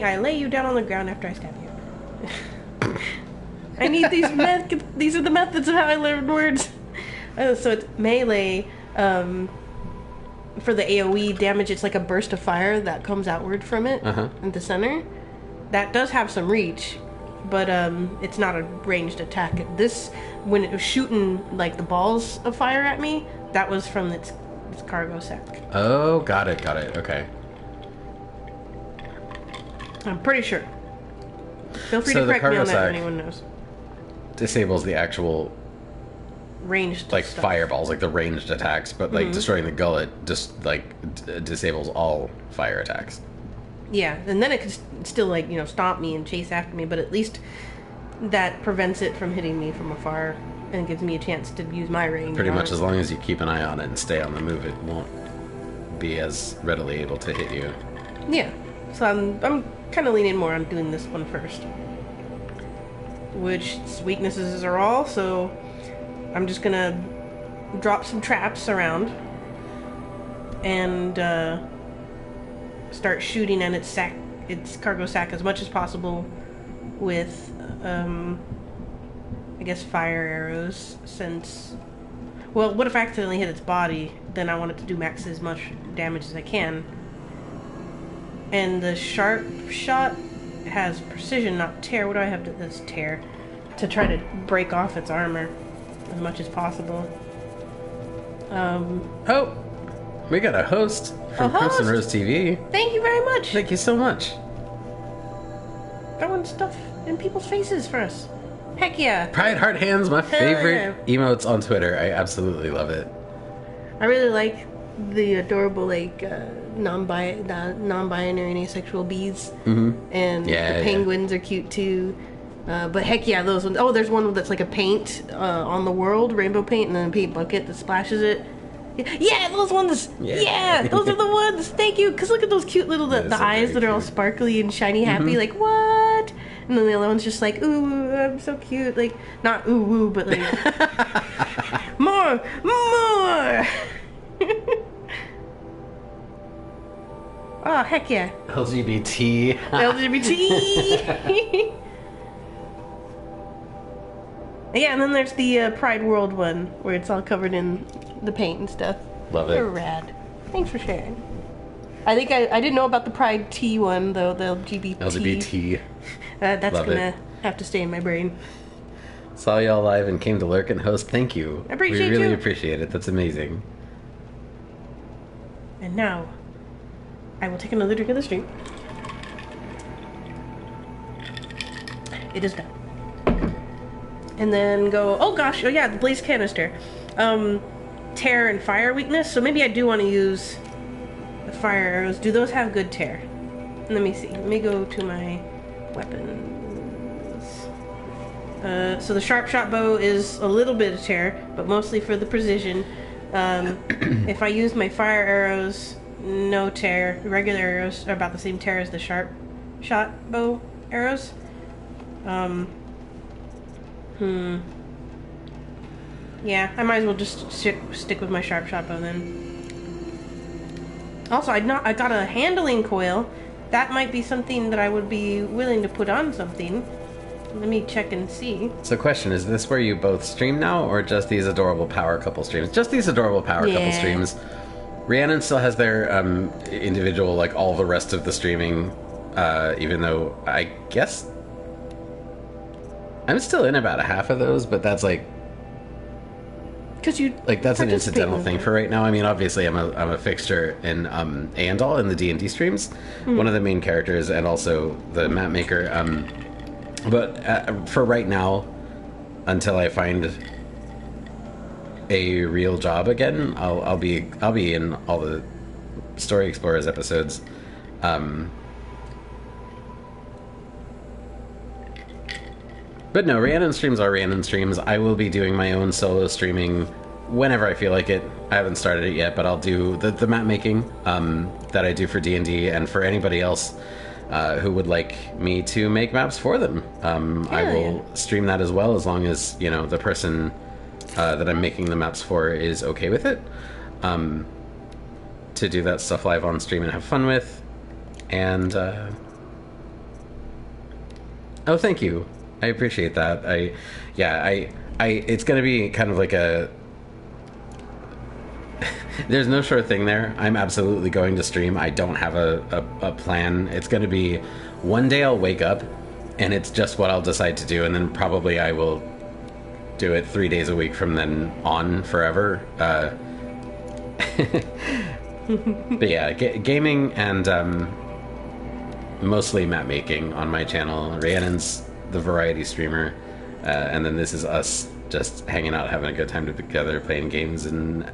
I lay you down on the ground after I stab you? I need these these are the methods of how I learn words. So it's melee. For the AoE damage, it's like a burst of fire that comes outward from it in the center. That does have some reach, but it's not a ranged attack. This, when it was shooting like the balls of fire at me, that was from its cargo sack. Oh, got it. Okay. I'm pretty sure. Feel free to correct me on that if anyone knows. Disables the actual ranged like stuff. fireballs, like the ranged attacks, but like destroying the gullet just like disables all fire attacks. Yeah, and then it could still like stomp me and chase after me, but at least that prevents it from hitting me from afar and gives me a chance to use my range. Pretty much, as long as you keep an eye on it and stay on the move, it won't be as readily able to hit you. Yeah, so I'm kind of leaning more on doing this one first, which its weaknesses are all. So I'm just gonna drop some traps around and start shooting at its cargo sack as much as possible with I guess fire arrows, since, well, what if I accidentally hit its body? Then I want it to do max as much damage as I can. And the sharp shot has precision, not tear. What do I have to this tear? To try to break off its armor as much as possible. Oh, we got a host from Crimson Rose TV. Thank you very much. Thank you so much. Throwing stuff in people's faces for us. Heck yeah. Pride Heart Hands, my favorite emotes on Twitter. I absolutely love it. I really like the adorable, like, non-binary and asexual bees. Mm-hmm. And the penguins are cute too. But heck yeah, those ones. Oh, there's one that's like a paint on the world, rainbow paint, and then a paint bucket that splashes it. Yeah, those ones. Yeah, those are the ones. Thank you. Because look at those cute little the eyes that are all sparkly and shiny, happy. Like, what? And then the other one's just like, ooh, I'm so cute. Like, not ooh woo, but like more. Oh, heck yeah. LGBT. Yeah, and then there's the Pride World one, where it's all covered in the paint and stuff. Love it. They're rad. Thanks for sharing. I think I didn't know about the Pride T one, though, the LGBT. LGBT. That's going to have to stay in my brain. Saw y'all live and came to lurk and host. Thank you. I appreciate We really you. appreciate it. That's amazing. And now, I will take another drink of the stream. It is done. And then go, oh gosh, oh yeah, the blaze canister. Tear and fire weakness, so maybe I do want to use the fire arrows. Do those have good tear? Let me see. Let me go to my weapons. So the sharp shot bow is a little bit of tear, but mostly for the precision. If I use my fire arrows, no tear. Regular arrows are about the same tear as the sharp shot bow arrows. Yeah, I might as well just stick with my sharp shot bow then. Also, I got a handling coil. That might be something that I would be willing to put on something. Let me check and see. So question, is this where you both stream now, or just these adorable power couple streams? Just these adorable power couple streams. Rhiannon still has their individual, like all the rest of the streaming, even though I guess I'm still in about a half of those, but that's like, because you like that's an incidental thing for right now. I mean, obviously, I'm a fixture in Andal in the D&D streams, one of the main characters, and also the map maker. But for right now, until I find a real job again, I'll be in all the Story Explorers episodes. But no, Rhiannon streams are Rhiannon streams. I will be doing my own solo streaming whenever I feel like it. I haven't started it yet, but I'll do the map making that I do for D&D, and for anybody else who would like me to make maps for them. I will stream that as well, as long as, you know, the person that I'm making the maps for is okay with it. To do that stuff live on stream and have fun with. And oh, thank you. I appreciate that. It's gonna be kind of like a there's no sure thing there. I'm absolutely going to stream. I don't have a plan. It's gonna be one day I'll wake up and it's just what I'll decide to do, and then probably I will do it 3 days a week from then on forever. But yeah, gaming and mostly map making on my channel. Rhiannon's the variety streamer, and then this is us just hanging out, having a good time together, playing games and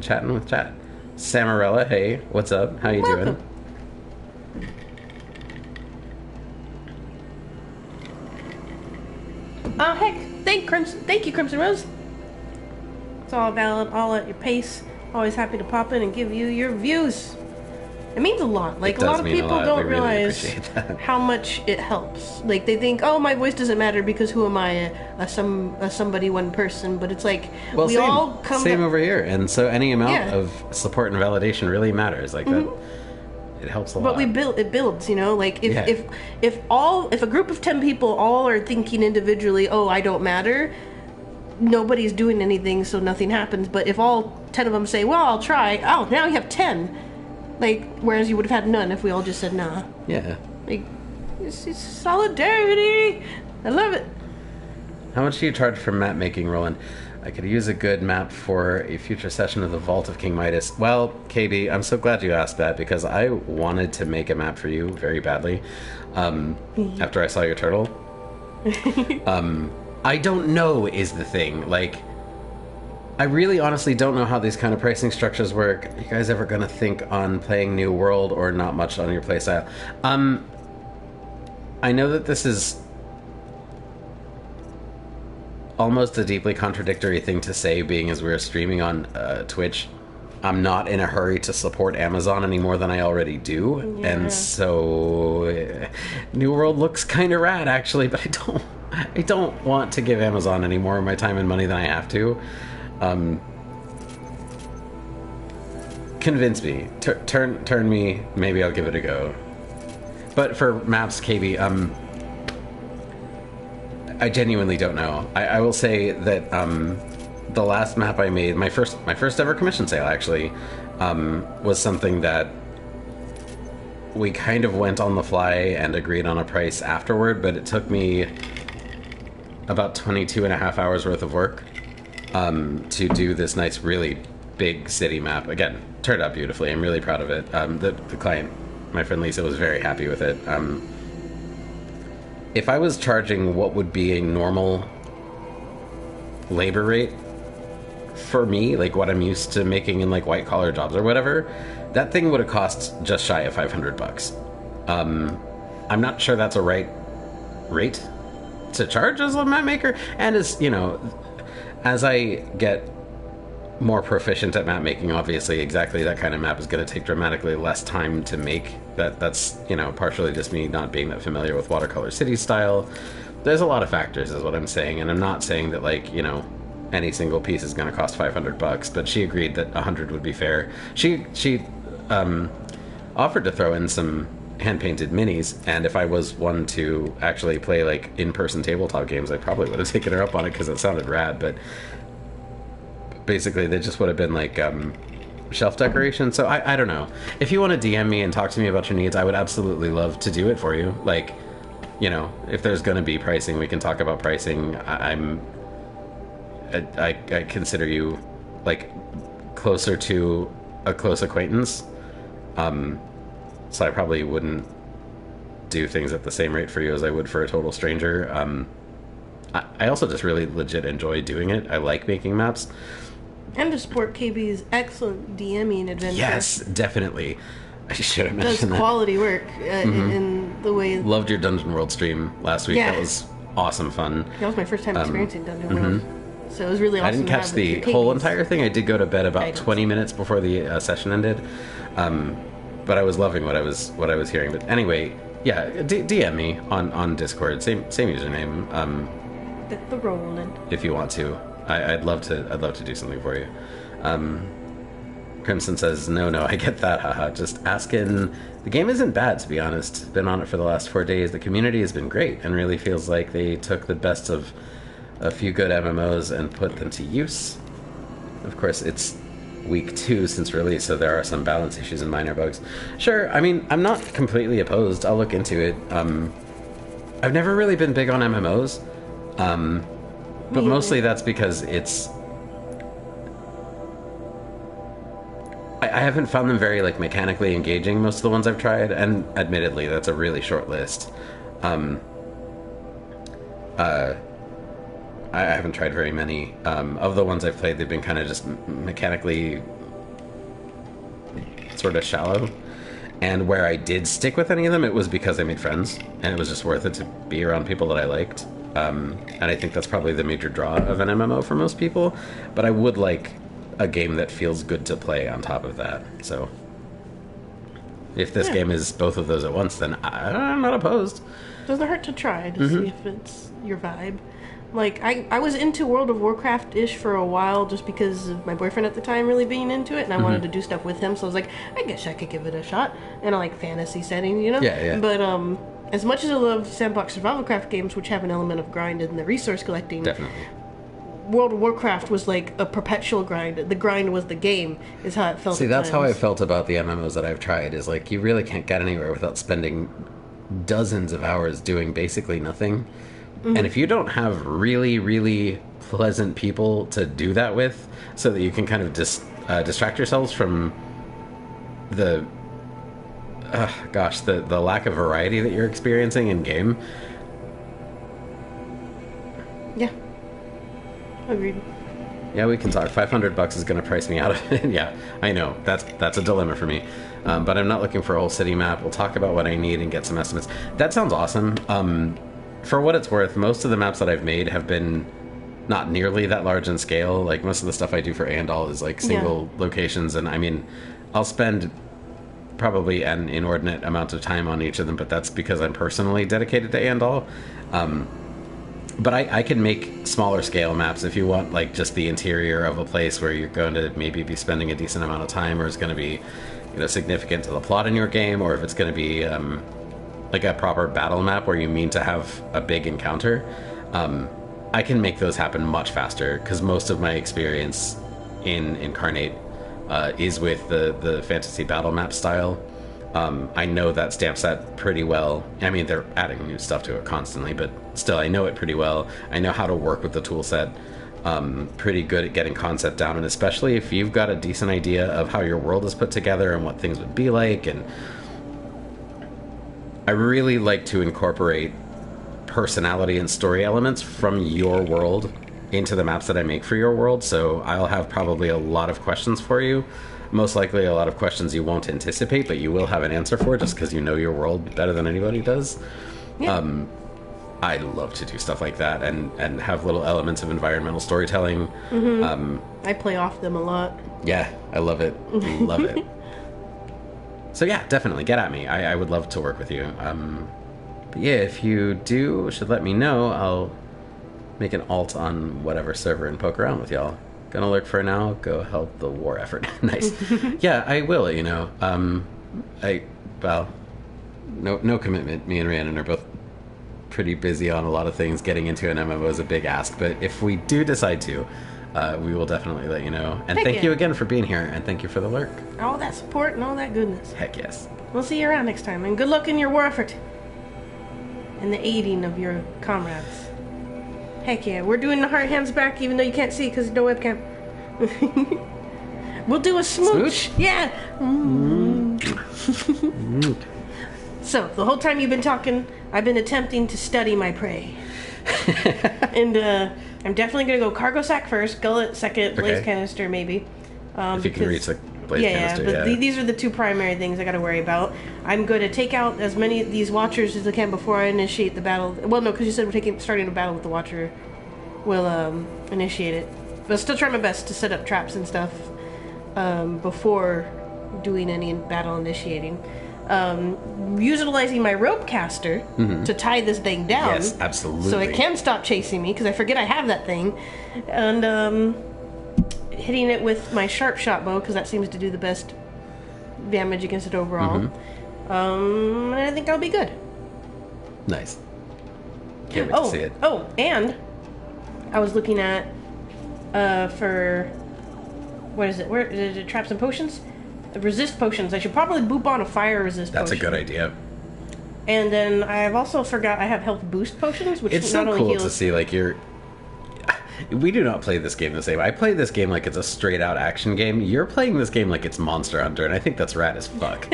chatting with chat. Samarella, hey, what's up? How you doing? Oh heck! Thank you, Crimson Rose. It's all valid, all at your pace. Always happy to pop in and give you your views. It means a lot. Like, a lot of people don't realize how much it helps. Like, they think, oh, my voice doesn't matter because who am I? Somebody, one person. But it's like, well, we all come same over here. And so any amount of support and validation really matters. Like, that, it helps a lot. But it builds, you know? Like, if a group of 10 people all are thinking individually, oh, I don't matter, nobody's doing anything, so nothing happens. But if all 10 of them say, well, I'll try, oh, now you have 10. Like, whereas you would have had none if we all just said nah. Yeah. Like, it's solidarity. I love it. How much do you charge for map making, Roland? I could use a good map for a future session of the Vault of King Midas. Well, KB, I'm so glad you asked that, because I wanted to make a map for you very badly after I saw your turtle. I don't know is the thing. Like, I really honestly don't know how these kind of pricing structures work. Are you guys ever going to think on playing New World, or not much on your playstyle? I know that this is almost a deeply contradictory thing to say, being as we're streaming on Twitch. I'm not in a hurry to support Amazon any more than I already do. Yeah. And so New World looks kind of rad, actually, but I don't want to give Amazon any more of my time and money than I have to. Convince me. Turn me. Maybe I'll give it a go. But for maps, KB, I genuinely don't know. I will say that the last map I made, my first ever commission sale, actually, was something that we kind of went on the fly and agreed on a price afterward, but it took me about 22 and a half hours worth of work to do this nice, really big city map. Again, turned out beautifully. I'm really proud of it. The client, my friend Lisa, was very happy with it. If I was charging what would be a normal labor rate for me, like what I'm used to making in like white collar jobs or whatever, that thing would have cost just shy of $500. I'm not sure that's a right rate to charge as a map maker. And as you know, as I get more proficient at map making, obviously exactly that kind of map is going to take dramatically less time to make. That's you know, partially just me not being that familiar with watercolor city style. There's a lot of factors is what I'm saying, and I'm not saying that, like, you know, any single piece is going to cost $500, but she agreed that 100 would be fair. She offered to throw in some hand-painted minis, and if I was one to actually play like in-person tabletop games, I probably would have taken her up on it because it sounded rad. But basically they just would have been like shelf decoration. So I don't know, if you want to DM me and talk to me about your needs, I would absolutely love to do it for you. Like, you know, if there's going to be pricing, we can talk about pricing. I consider you like closer to a close acquaintance, so I probably wouldn't do things at the same rate for you as I would for a total stranger. I also just really legit enjoy doing it. I like making maps. And to support KB's excellent DMing adventure. Yes, definitely. I should have mentioned that. Does quality work in the way... Loved your Dungeon World stream last week. Yeah. That was awesome fun. That was my first time experiencing Dungeon World. So it was really awesome. I didn't catch the whole entire thing. I did go to bed about 20 minutes before the session ended. But I was loving what I was hearing. But anyway, yeah, DM me on Discord. Same username. Get the rolling. If you want to. I'd love to do something for you. Crimson says, no, I get that, haha. Just asking. The game isn't bad, to be honest. Been on it for the last 4 days. The community has been great and really feels like they took the best of a few good MMOs and put them to use. Of course, it's week 2 since release, so there are some balance issues and minor bugs. Sure, I mean, I'm not completely opposed. I'll look into it. I've never really been big on MMOs, but mostly that's because it's... I haven't found them very, like, mechanically engaging, most of the ones I've tried, and admittedly, that's a really short list. I haven't tried very many. Of the ones I've played, they've been kind of just mechanically sort of shallow. And where I did stick with any of them, it was because I made friends, and it was just worth it to be around people that I liked. And I think that's probably the major draw of an MMO for most people. But I would like a game that feels good to play on top of that. So if this game is both of those at once, then I'm not opposed. Doesn't hurt to try to see if it's your vibe. Like, I was into World of Warcraft-ish for a while just because of my boyfriend at the time really being into it, and I wanted to do stuff with him, so I was like, I guess I could give it a shot. And I like fantasy setting, you know? Yeah. But, as much as I love sandbox survival craft games, which have an element of grind and the resource collecting... Definitely. World of Warcraft was like a perpetual grind. The grind was the game, is how it felt. See, that's how I felt about the MMOs that I've tried, is like, you really can't get anywhere without spending dozens of hours doing basically nothing. And if you don't have really, really pleasant people to do that with, so that you can kind of distract yourselves from the lack of variety that you're experiencing in game. Yeah. Agreed. Yeah, we can talk. $500 is going to price me out of it. Yeah, I know. That's a dilemma for me. But I'm not looking for a whole city map. We'll talk about what I need and get some estimates. That sounds awesome. For what it's worth, most of the maps that I've made have been not nearly that large in scale. Like, most of the stuff I do for Andal is like single locations, and I mean, I'll spend probably an inordinate amount of time on each of them, but that's because I'm personally dedicated to Andal. But I can make smaller scale maps if you want, like, just the interior of a place where you're going to maybe be spending a decent amount of time, or it's going to be, you know, significant to the plot in your game, or if it's going to be like a proper battle map where you mean to have a big encounter. I can make those happen much faster, because most of my experience in Incarnate is with the fantasy battle map style. I know that stamp set pretty well. I mean, they're adding new stuff to it constantly, but still, I know it pretty well. I know how to work with the tool set. Pretty good at getting concept down, and especially if you've got a decent idea of how your world is put together and what things would be like. And I really like to incorporate personality and story elements from your world into the maps that I make for your world. So I'll have probably a lot of questions for you. Most likely a lot of questions you won't anticipate, but you will have an answer for just because you know your world better than anybody does. Yeah. I love to do stuff like that and have little elements of environmental storytelling. I play off them a lot. Yeah, I love it. Love it. So yeah, definitely get at me. I would love to work with you. But yeah, if you should let me know. I'll make an alt on whatever server and poke around with y'all. Gonna lurk for now. Go help the war effort. Nice. Yeah, I will. No commitment. Me and Rhiannon are both pretty busy on a lot of things. Getting into an MMO is a big ask, but if we do decide to, we will definitely let you know. And thank you again for being here, and thank you for the lurk. All that support and all that goodness. Heck yes. We'll see you around next time, and good luck in your war effort and the aiding of your comrades. Heck yeah, we're doing the heart hands back even though you can't see because no webcam. We'll do a smooch. Yeah. So, the whole time you've been talking, I've been attempting to study my prey. And I'm definitely going to go cargo sack first, gullet second, blaze canister maybe. If you can reach the blaze canister, but these are the two primary things I got to worry about. I'm going to take out as many of these watchers as I can before I initiate the battle. Well, no, because you said we're starting a battle with the watcher. We'll initiate it. But I'll still try my best to set up traps and stuff before doing any battle initiating. Utilizing my rope caster to tie this thing down. Yes, absolutely. So it can stop chasing me because I forget I have that thing. And hitting it with my sharp shot bow because that seems to do the best damage against it overall. And I think I'll be good. Nice. Can't wait to see it. Oh, and I was looking at for what is it? Where is it? Traps and potions? Resist potions. I should probably boop on a fire resist potion. That's a good idea. And then I've also forgot I have health boost potions, which it's not so only cool heals. To see like we do not play this game the same. I play this game like it's a straight out action game. You're playing this game like it's Monster Hunter, and I think that's rad as fuck.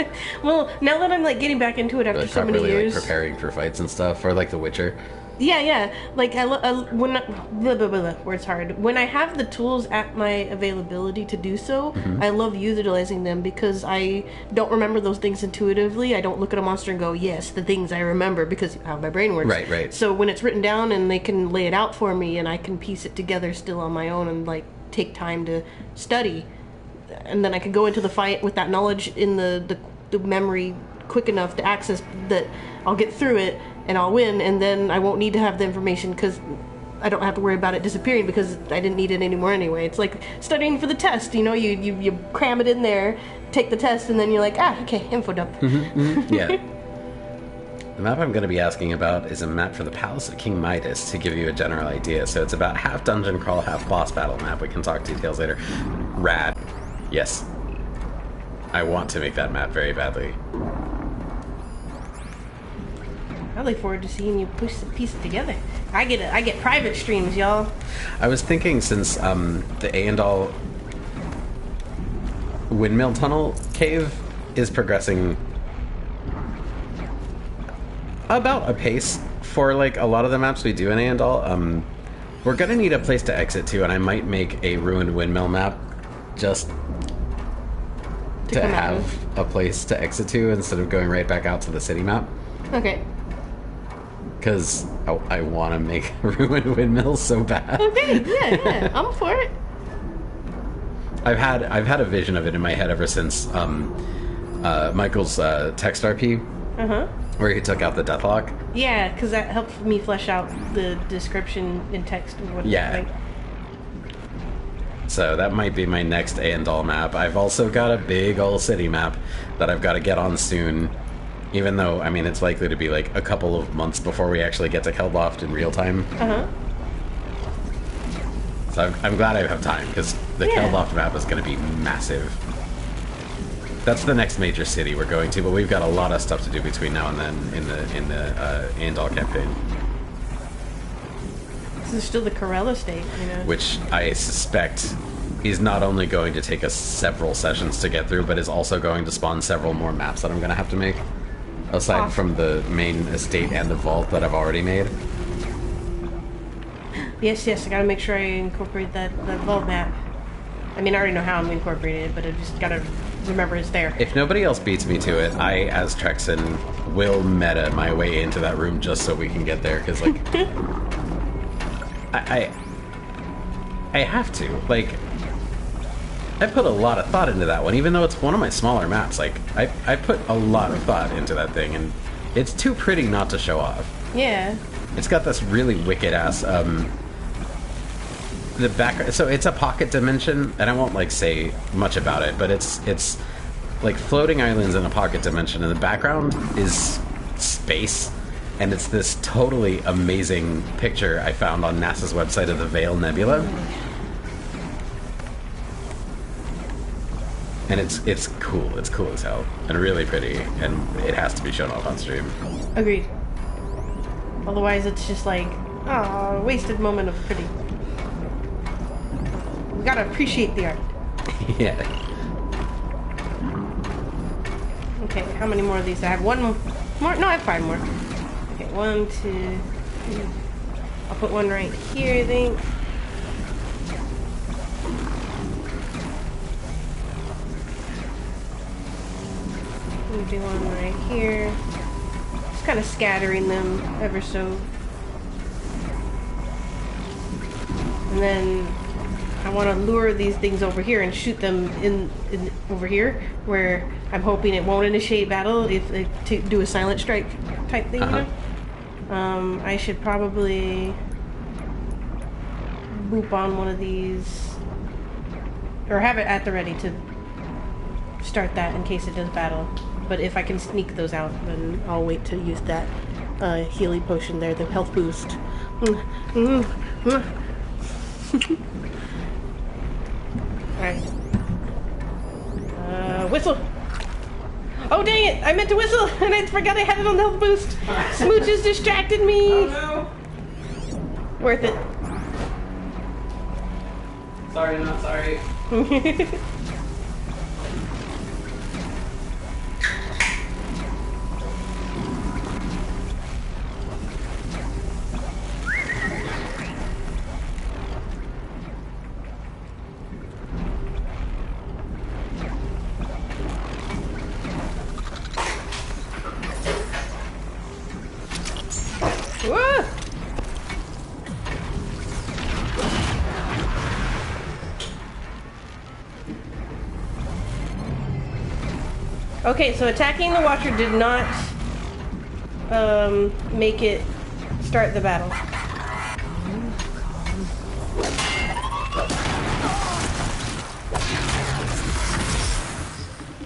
Well, now that I'm like getting back into it after like, so many years, like preparing for fights and stuff, or like The Witcher. Yeah. Like words hard. When I have the tools at my availability to do so, I love utilizing them because I don't remember those things intuitively. I don't look at a monster and go, "Yes, the things I remember," because how my brain works. Right. So when it's written down and they can lay it out for me, and I can piece it together still on my own and like take time to study, and then I can go into the fight with that knowledge in the memory quick enough to access that I'll get through it. And I'll win, and then I won't need to have the information because I don't have to worry about it disappearing because I didn't need it anymore anyway. It's like studying for the test, you cram it in there, take the test, and then you're like, okay, info dump. Yeah. The map I'm going to be asking about is a map for the Palace of King Midas to give you a general idea. So it's about half dungeon crawl, half boss battle map. We can talk details later. Rad. Yes. I want to make that map very badly. I look forward to seeing you piece it together. I get private streams, y'all. I was thinking since the Aendal windmill tunnel cave is progressing about a pace for like a lot of the maps we do in Aendal. We're gonna need a place to exit to, and I might make a ruined windmill map just to have a place to exit to instead of going right back out to the city map. Okay. Because I want to make ruined windmills so bad. Okay, yeah, I'm for it. I've had a vision of it in my head ever since Michael's text RP, where he took out the deathlock. Yeah, because that helped me flesh out the description in text and what like. So that might be my next Aendal map. I've also got a big old city map that I've got to get on soon. Even though, I mean, it's likely to be like a couple of months before we actually get to Keldloft in real time. So I'm glad I have time, because the Keldloft map is going to be massive. That's the next major city we're going to, but we've got a lot of stuff to do between now and then in the Andal campaign. This is still the Corella state, you know. Which I suspect is not only going to take us several sessions to get through, but is also going to spawn several more maps that I'm going to have to make. Aside from the main estate and the vault that I've already made. Yes, I gotta make sure I incorporate that vault map. I mean, I already know how I'm incorporating it, but I just gotta remember it's there. If nobody else beats me to it, I, as Trexen, will meta my way into that room just so we can get there, because, like... I have to. Like, I put a lot of thought into that one, even though it's one of my smaller maps. Like, I put a lot of thought into that thing, and it's too pretty not to show off. Yeah. It's got this really wicked-ass, the back... So it's a pocket dimension, and I won't, like, say much about it, but it's like floating islands in a pocket dimension, and the background is space, and it's this totally amazing picture I found on NASA's website of the Veil Nebula. And it's cool. It's cool as hell. And really pretty, and it has to be shown off on stream. Agreed. Otherwise, it's just like, oh, wasted moment of pretty. We gotta appreciate the art. Yeah. Okay, how many more of these? I have one more. No, I have 5 more. Okay, 1, 2, 3. I'll put one right here, I think. Do one right here. Just kind of scattering them ever so. And then I want to lure these things over here and shoot them in over here, where I'm hoping it won't initiate battle if to do a silent strike type thing. You know? I should probably loop on one of these, or have it at the ready to start that in case it does battle. But if I can sneak those out, then I'll wait to use that healing potion there, the health boost. Alright. Whistle! Oh dang it! I meant to whistle and I forgot I had it on the health boost! Smooches distracted me! Oh no! Worth it. Sorry, not sorry. Okay, so attacking the Watcher did not make it start the battle.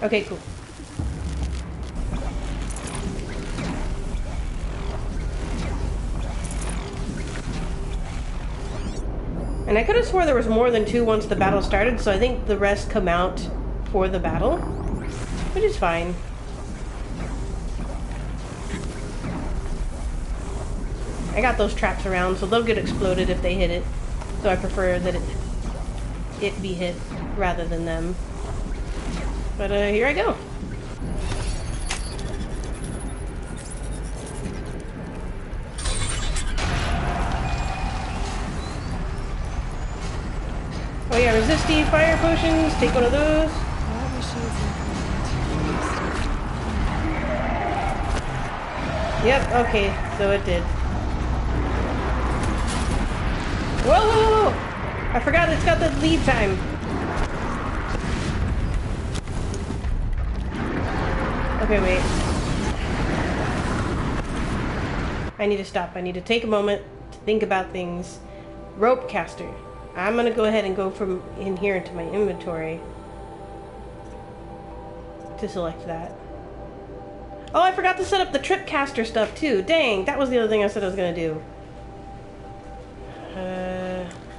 Okay, cool. And I could have swore there was more than 2 once the battle started, so I think the rest come out for the battle. Which is fine. I got those traps around, so they'll get exploded if they hit it. So I prefer that it be hit rather than them. But here I go. Oh yeah, resisty fire potions. Take one of those. Yep, okay, so it did. Whoa, whoa, whoa! I forgot it's got the lead time. Okay, wait. I need to stop. I need to take a moment to think about things. Rope caster. I'm gonna go ahead and go from in here into my inventory to select that. Oh, I forgot to set up the trip caster stuff too. Dang, that was the other thing I said I was gonna do.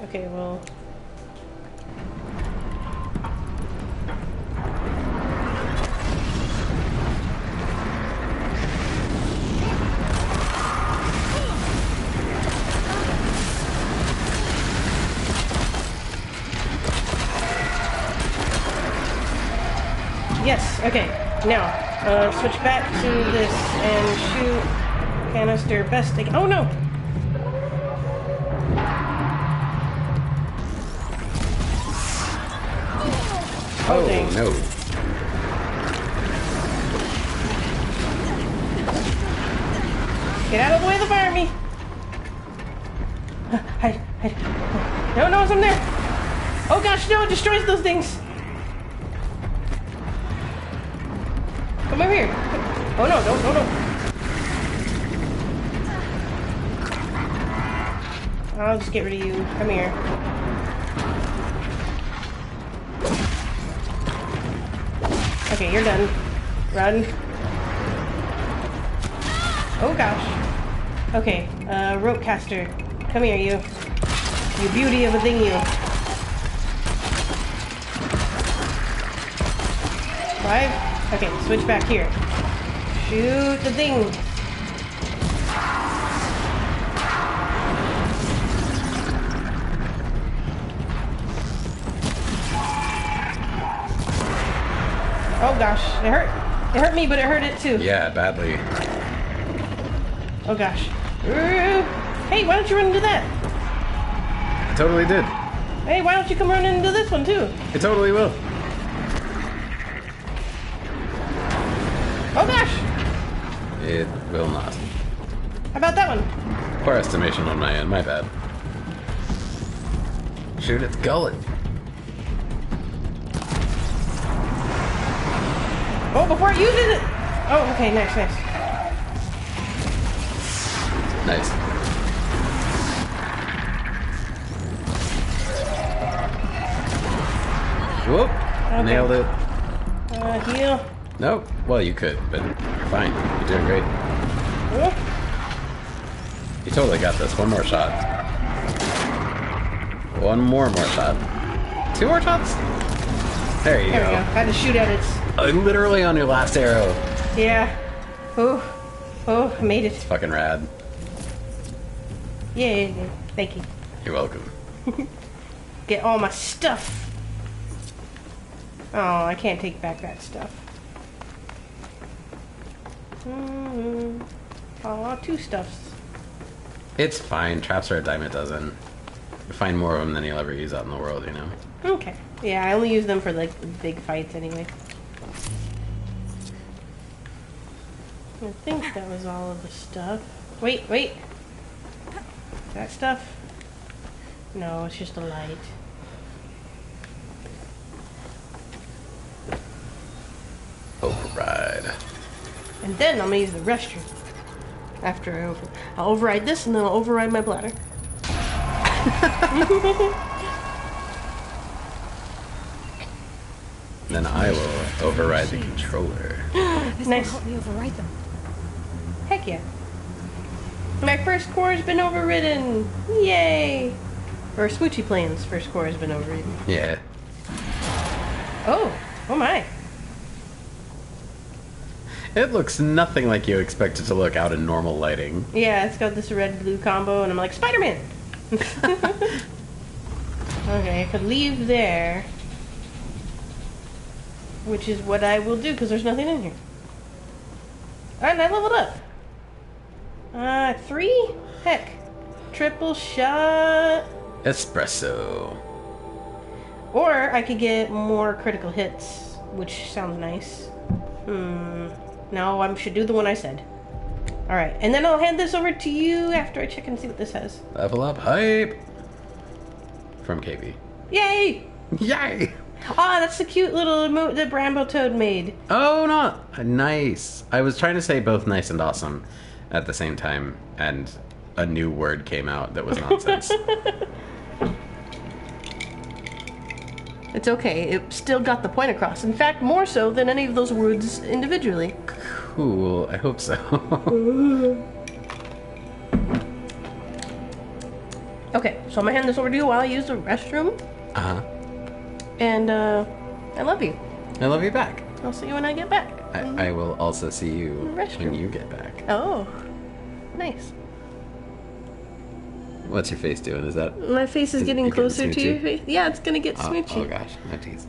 Okay, well. Yes, okay. Now, switch back to this and shoot canister best I can. Oh no! Oh, dang. no. Get out of the way of the fire me! Hide. No, it's in there! Oh gosh, no, it destroys those things! Come over here. Oh no, no. I'll just get rid of you. Come here. Okay, you're done. Run. Oh gosh. Okay, rope caster. Come here, you. You beauty of a thing, you. 5. Okay, switch back here. Shoot the thing. Oh gosh, it hurt. It hurt me, but it hurt it too. Yeah, badly. Oh gosh. Hey, why don't you run into that? I totally did. Hey, why don't you come running into this one too? I totally will. Oh gosh! It will not. How about that one? Poor estimation on my end, my bad. Shoot its gullet. Oh, before it uses it! Oh, okay, nice. Nice. Whoop! Okay. Nailed it. Heal. Nope. Well, you could, but you're fine. You're doing great. Oh. You totally got this. One more shot. One more shot. 2 more shots? There you There we go. go. Had to shoot at its... Literally on your last arrow. Yeah. Oh, I made it. Fucking rad. Yay. Thank you. You're welcome. Get all my stuff. Oh, I can't take back that stuff. Oh, 2 stuffs. It's fine. Traps are a dime a dozen. You find more of them than you'll ever use out in the world, you know? Okay. Yeah, I only use them for, like, the big fights anyway. I think that was all of the stuff. Wait. That stuff? No, it's just a light. Override. And then I'm gonna use the restroom. After I'll override this, and then I'll override my bladder. Then I will override the controller. This Nice. will help me override them. Heck yeah. My first core has been overridden. Yay! Or Smoochie Plane's first core has been overridden. Yeah. Oh my. It looks nothing like you expect it to look out in normal lighting. Yeah, it's got this red-blue combo, and I'm like, Spider-Man! Okay, I could leave there. Which is what I will do, because there's nothing in here. And I leveled up. 3? Heck. Triple shot. Espresso. Or I could get more critical hits, which sounds nice. No, I should do the one I said. Alright, and then I'll hand this over to you after I check and see what this has. Level up hype. From KB. Yay! Yay! Ah, that's the cute little emote that Bramble Toad made. Oh, no. Nice. I was trying to say both nice and awesome at the same time, and a new word came out that was nonsense. It's okay. It still got the point across. In fact, more so than any of those words individually. Cool. I hope so. Okay, so I'm gonna hand this over to you while I use the restroom. Uh-huh. And, I love you. I love you back. I'll see you when I get back. I will also see you Restroom. when you get back. Oh, nice. What's your face doing? Is that... My face is Is it getting getting closer to smoochy? your face. Yeah, it's gonna get smoochy. Oh gosh, my teeth.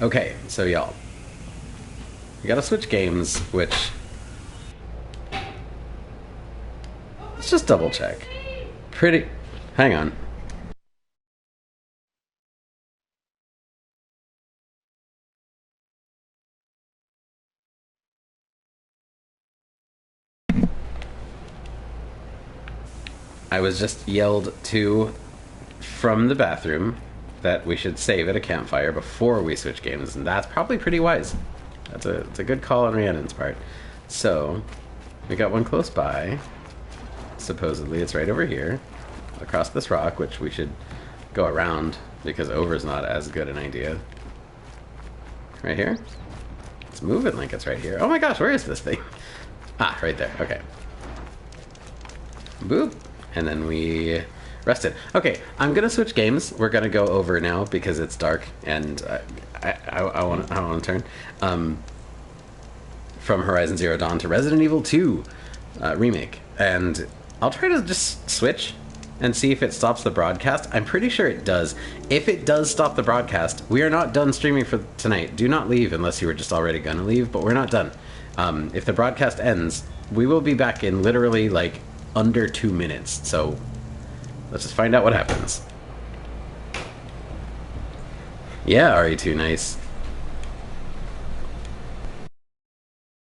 Okay, so y'all, we gotta switch games, which... Let's just double check. Hang on. I was just yelled to from the bathroom that we should save at a campfire before we switch games, and that's probably pretty wise. It's a good call on Rhiannon's part. So, we got one close by. Supposedly, it's right over here, across this rock, which we should go around because over's not as good an idea. Right here? Let's move it like it's right here. Oh my gosh, where is this thing? Ah, right there. Okay. Boop. And then we rested. Okay, I'm gonna switch games. We're gonna go over now because it's dark and I want to turn from Horizon Zero Dawn to Resident Evil 2 remake, and I'll try to just switch and see if it stops the broadcast. I'm pretty sure it does. If it does stop the broadcast, we are not done streaming for tonight. Do not leave unless you were just already gonna leave, but we're not done. If the broadcast ends, we will be back in literally like under 2 minutes, so let's just find out what happens. Yeah, RE2, nice.